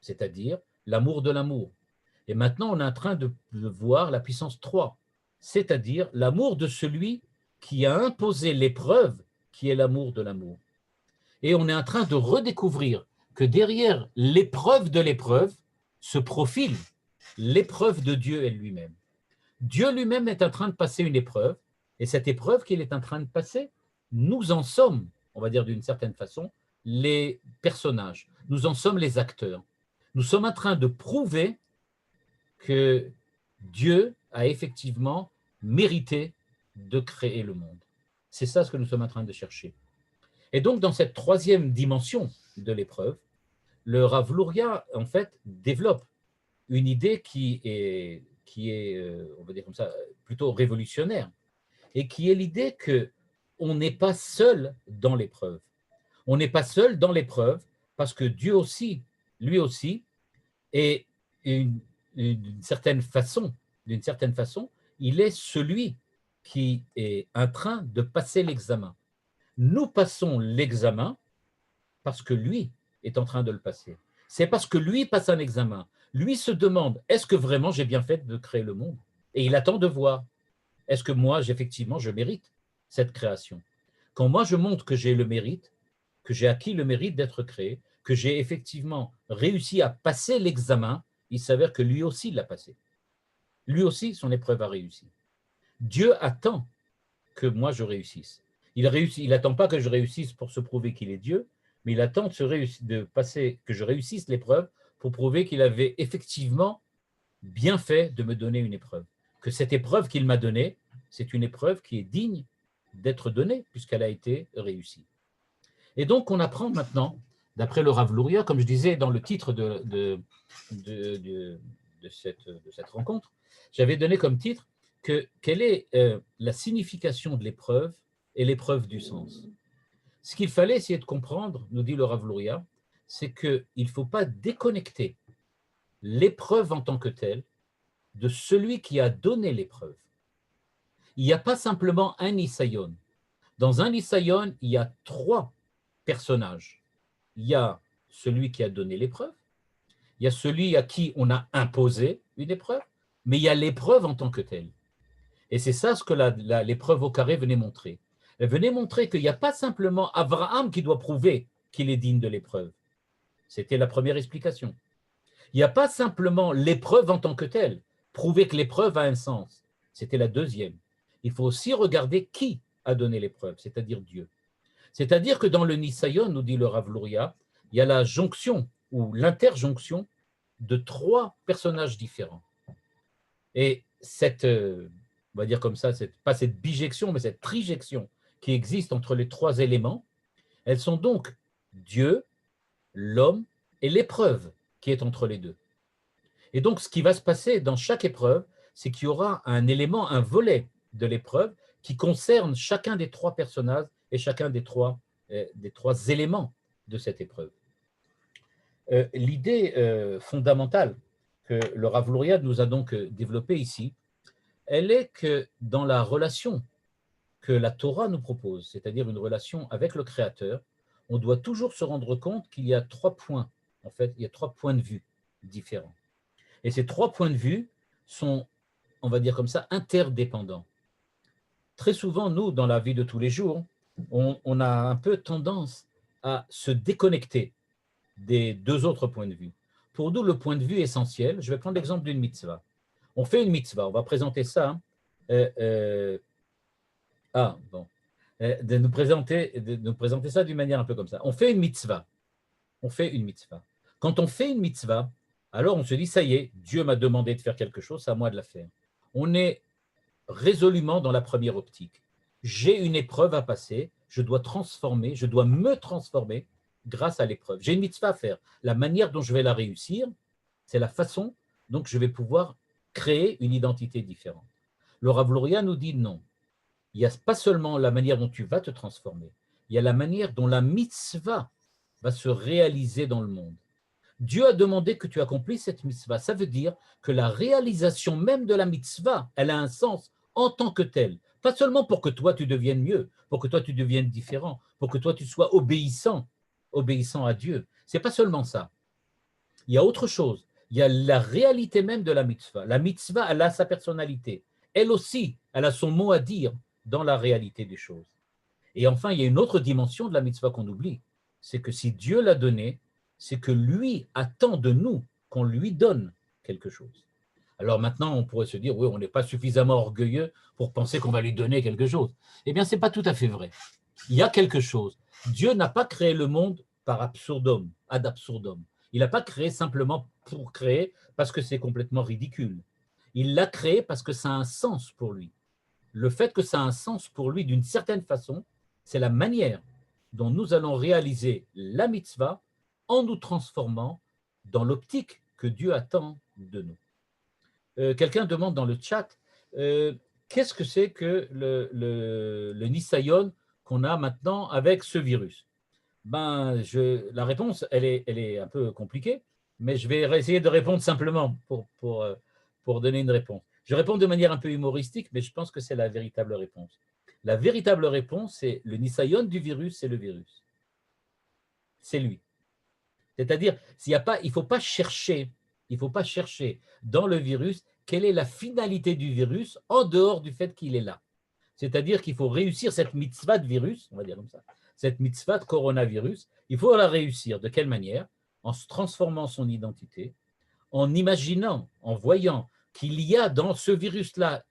Speaker 2: c'est-à-dire l'amour de l'amour. Et maintenant, on est en train de voir la puissance 3, c'est-à-dire l'amour de celui qui a imposé l'épreuve, qui est l'amour de l'amour. Et on est en train de redécouvrir que derrière l'épreuve de l'épreuve se profile l'épreuve de Dieu elle-lui-même. Dieu lui-même est en train de passer une épreuve, et cette épreuve qu'il est en train de passer, nous en sommes, on va dire d'une certaine façon, les personnages, nous en sommes les acteurs. Nous sommes en train de prouver que Dieu a effectivement mérité de créer le monde. C'est ça ce que nous sommes en train de chercher. Et donc, dans cette troisième dimension de l'épreuve, le Rav Luria, en fait, développe une idée qui est on va dire comme ça, plutôt révolutionnaire, et qui est l'idée qu'on n'est pas seul dans l'épreuve. On n'est pas seul dans l'épreuve parce que Dieu aussi, lui aussi, est d'une certaine façon, il est celui qui est en train de passer l'examen. Nous passons l'examen parce que lui est en train de le passer. C'est parce que lui passe un examen. Lui se demande, est-ce que vraiment j'ai bien fait de créer le monde? Et il attend de voir, est-ce que moi, effectivement, je mérite cette création? Quand moi, je montre que j'ai le mérite, que j'ai acquis le mérite d'être créé, que j'ai effectivement réussi à passer l'examen, il s'avère que lui aussi l'a passé. Lui aussi, son épreuve a réussi. Dieu attend que moi, je réussisse. Il n'attend pas que je réussisse pour se prouver qu'il est Dieu, mais il attend que je réussisse l'épreuve pour prouver qu'il avait effectivement bien fait de me donner une épreuve. Que cette épreuve qu'il m'a donnée, c'est une épreuve qui est digne d'être donnée puisqu'elle a été réussie. Et donc, on apprend maintenant, d'après le Rav Luria, comme je disais dans le titre de cette rencontre, j'avais donné comme titre quelle est la signification de l'épreuve et l'épreuve du sens. Ce qu'il fallait essayer de comprendre, nous dit le Rav Luria, c'est qu'il ne faut pas déconnecter l'épreuve en tant que telle de celui qui a donné l'épreuve. Il n'y a pas simplement un Nisayon. Dans un Nisayon, il y a 3 personnages. Il y a celui qui a donné l'épreuve, il y a celui à qui on a imposé une épreuve, mais il y a l'épreuve en tant que telle. Et c'est ça ce que l'épreuve au carré venait montrer. Elle venait montrer qu'il n'y a pas simplement Abraham qui doit prouver qu'il est digne de l'épreuve. C'était la première explication. Il n'y a pas simplement l'épreuve en tant que telle, prouver que l'épreuve a un sens. C'était la deuxième. Il faut aussi regarder qui a donné l'épreuve, c'est-à-dire Dieu. C'est-à-dire que dans le Nisayon, nous dit le Rav Luria, il y a la jonction ou l'interjonction de 3 personnages différents. Et cette, on va dire comme ça, pas cette bijection, mais cette trijection qui existe entre les 3 éléments, elles sont donc Dieu, l'homme et l'épreuve qui est entre les deux. Et donc, ce qui va se passer dans chaque épreuve, c'est qu'il y aura un élément, un volet de l'épreuve qui concerne chacun des 3 personnages et chacun des trois éléments de cette épreuve. L'idée fondamentale que le Rav Luria nous a donc développée ici, elle est que dans la relation que la Torah nous propose, c'est-à-dire une relation avec le Créateur, on doit toujours se rendre compte qu'il y a 3 points, en fait, il y a 3 points de vue différents. Et ces 3 points de vue sont, on va dire comme ça, interdépendants. Très souvent, nous, dans la vie de tous les jours, on a un peu tendance à se déconnecter des 2 autres points de vue. Pour nous, le point de vue essentiel, je vais prendre l'exemple d'une mitzvah. On fait une mitzvah, on va présenter ça. De nous présenter ça d'une manière un peu comme ça. On fait une mitzvah. Quand on fait une mitzvah, alors on se dit, ça y est, Dieu m'a demandé de faire quelque chose, c'est à moi de la faire. On est résolument dans la première optique. J'ai une épreuve à passer, je dois me transformer grâce à l'épreuve. J'ai une mitzvah à faire. La manière dont je vais la réussir, c'est la façon dont je vais pouvoir créer une identité différente. Le Rav Luria nous dit non. Il n'y a pas seulement la manière dont tu vas te transformer, il y a la manière dont la mitzvah va se réaliser dans le monde. Dieu a demandé que tu accomplisses cette mitzvah. Ça veut dire que la réalisation même de la mitzvah, elle a un sens en tant que telle. Pas seulement pour que toi tu deviennes mieux, pour que toi tu deviennes différent, pour que toi tu sois obéissant à Dieu. C'est pas seulement ça. Il y a autre chose. Il y a la réalité même de la mitzvah. La mitzvah, elle a sa personnalité. Elle aussi, elle a son mot à dire dans la réalité des choses. Et enfin, il y a une autre dimension de la mitzvah qu'on oublie. C'est que si Dieu l'a donné, c'est que lui attend de nous qu'on lui donne quelque chose. Alors maintenant, on pourrait se dire, oui, on n'est pas suffisamment orgueilleux pour penser qu'on va lui donner quelque chose. Eh bien, ce n'est pas tout à fait vrai. Il y a quelque chose. Dieu n'a pas créé le monde par absurdum, ad absurdum. Il n'a pas créé simplement pour créer parce que c'est complètement ridicule. Il l'a créé parce que ça a un sens pour lui. Le fait que ça a un sens pour lui d'une certaine façon, c'est la manière dont nous allons réaliser la mitzvah en nous transformant dans l'optique que Dieu attend de nous. Quelqu'un demande dans le chat, qu'est-ce que c'est que le Nisayon qu'on a maintenant avec ce virus? La réponse, elle est un peu compliquée, mais je vais essayer de répondre simplement pour donner une réponse. Je réponds de manière un peu humoristique, mais je pense que c'est la véritable réponse. La véritable réponse, c'est le Nisayon du virus, c'est le virus. C'est lui. C'est-à-dire, il ne faut pas chercher dans le virus quelle est la finalité du virus en dehors du fait qu'il est là. C'est-à-dire qu'il faut réussir cette mitzvah de virus, on va dire comme ça, cette mitzvah de coronavirus, il faut la réussir. De quelle manière? En se transformant son identité, en imaginant, en voyant qu'il y a dans ce virus-là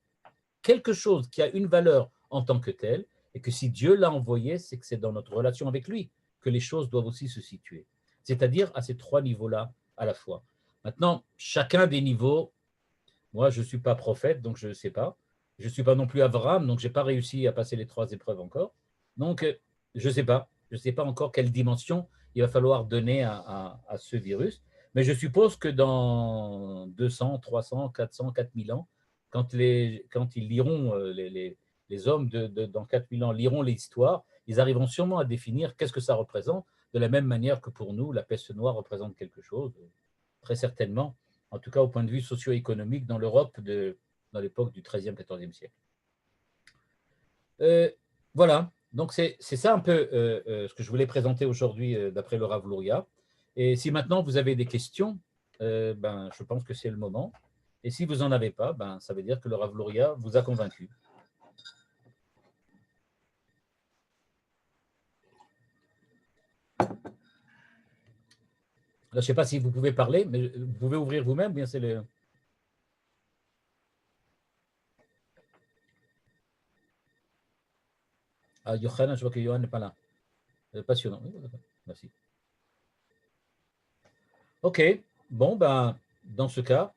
Speaker 2: quelque chose qui a une valeur en tant que tel, et que si Dieu l'a envoyé, c'est que c'est dans notre relation avec lui que les choses doivent aussi se situer. C'est-à-dire à ces trois niveaux-là à la fois. Maintenant, chacun des niveaux, moi je ne suis pas prophète, donc je ne sais pas. Je ne suis pas non plus Abraham, donc je n'ai pas réussi à passer les 3 épreuves encore. Donc, je ne sais pas. Je ne sais pas encore quelle dimension il va falloir donner à ce virus. Mais je suppose que dans 200, 300, 400, 4000 ans, quand ils liront, les hommes dans 4000 ans liront l'histoire, ils arriveront sûrement à définir qu'est-ce que ça représente, de la même manière que pour nous, la peste noire représente quelque chose, très certainement, en tout cas au point de vue socio-économique dans l'Europe dans l'époque du XIIIe, XIVe siècle. Voilà, donc c'est ça un peu ce que je voulais présenter aujourd'hui d'après le Rav Luria. Et si maintenant vous avez des questions, je pense que c'est le moment. Et si vous n'en avez pas, ça veut dire que le Rav Luria vous a convaincu. Là, je ne sais pas si vous pouvez parler, mais vous pouvez ouvrir vous-même, bien c'est le… Ah, Yohanan, je vois que Johan n'est pas là. Passionnant. Merci. Ok, bon, dans ce cas,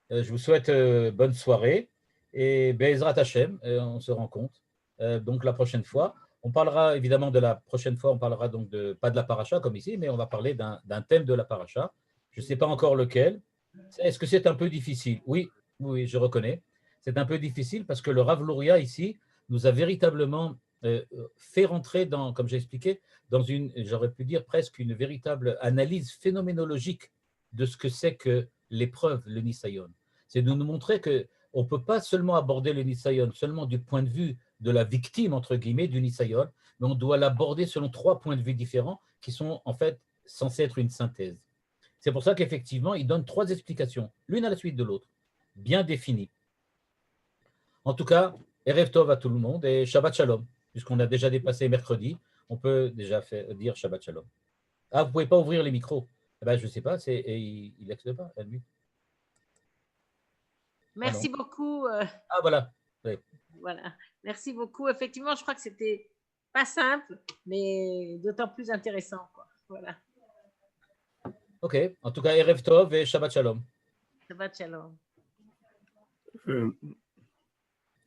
Speaker 2: je vous souhaite bonne soirée et Be'ezrat Hashem, on se rencontre. Donc la prochaine fois, on parlera évidemment de la prochaine fois, on parlera donc pas de la paracha comme ici, mais on va parler d'un thème de la paracha. Je ne sais pas encore lequel. Est-ce que c'est un peu difficile? Oui, oui, je reconnais. C'est un peu difficile parce que le Rav Luria ici nous a véritablement fait rentrer dans, comme j'ai expliqué, dans j'aurais pu dire presque une véritable analyse phénoménologique de ce que c'est que l'épreuve, le Nisayon. C'est de nous montrer qu'on ne peut pas seulement aborder le Nisayon seulement du point de vue de la victime, entre guillemets, du Nisayon, mais on doit l'aborder selon 3 points de vue différents qui sont en fait censés être une synthèse. C'est pour ça qu'effectivement, il donne 3 explications, l'une à la suite de l'autre, bien définies. En tout cas, Erev Tov à tout le monde et Shabbat Shalom. Puisqu'on a déjà dépassé mercredi, on peut déjà dire Shabbat Shalom. Ah, vous ne pouvez pas ouvrir les micros. Je ne sais pas, il n'accepte pas, elle mute.
Speaker 3: Merci beaucoup.
Speaker 2: Ah, voilà. Oui.
Speaker 3: Voilà. Merci beaucoup. Effectivement, je crois que c'était pas simple, mais d'autant plus intéressant, quoi. Voilà.
Speaker 2: Ok. En tout cas, Erev Tov et Shabbat Shalom.
Speaker 3: Shabbat Shalom.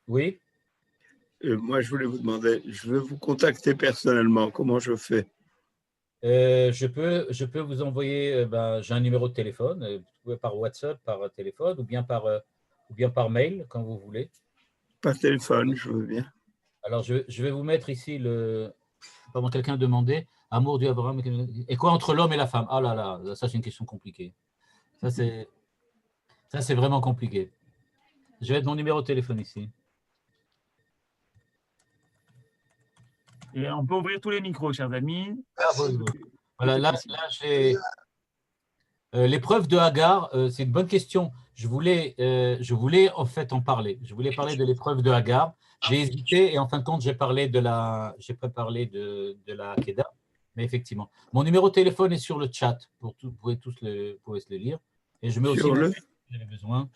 Speaker 2: Oui.
Speaker 4: Moi, je voulais vous demander, je veux vous contacter personnellement. Comment je fais?
Speaker 2: Je peux vous envoyer, j'ai un numéro de téléphone, vous pouvez par WhatsApp, par téléphone, ou bien par mail, quand vous voulez.
Speaker 4: Par téléphone, je veux bien.
Speaker 2: Alors, je vais vous mettre ici pardon, quelqu'un demandait, amour du Abraham, et quoi entre l'homme et la femme? Ah là là, ça c'est une question compliquée. Ça c'est vraiment compliqué. Je vais mettre mon numéro de téléphone ici.
Speaker 1: Et on peut ouvrir tous les micros, chers amis.
Speaker 2: Voilà, là j'ai l'épreuve de Agar. C'est une bonne question. Je voulais en fait en parler. Je voulais parler de l'épreuve de Agar. J'ai hésité et en fin de compte, j'ai préparé de la Kedah. Mais effectivement, mon numéro de téléphone est sur le chat. Vous pouvez tous le lire. Et je mets aussi
Speaker 4: Sur le-
Speaker 2: si vous avez besoin.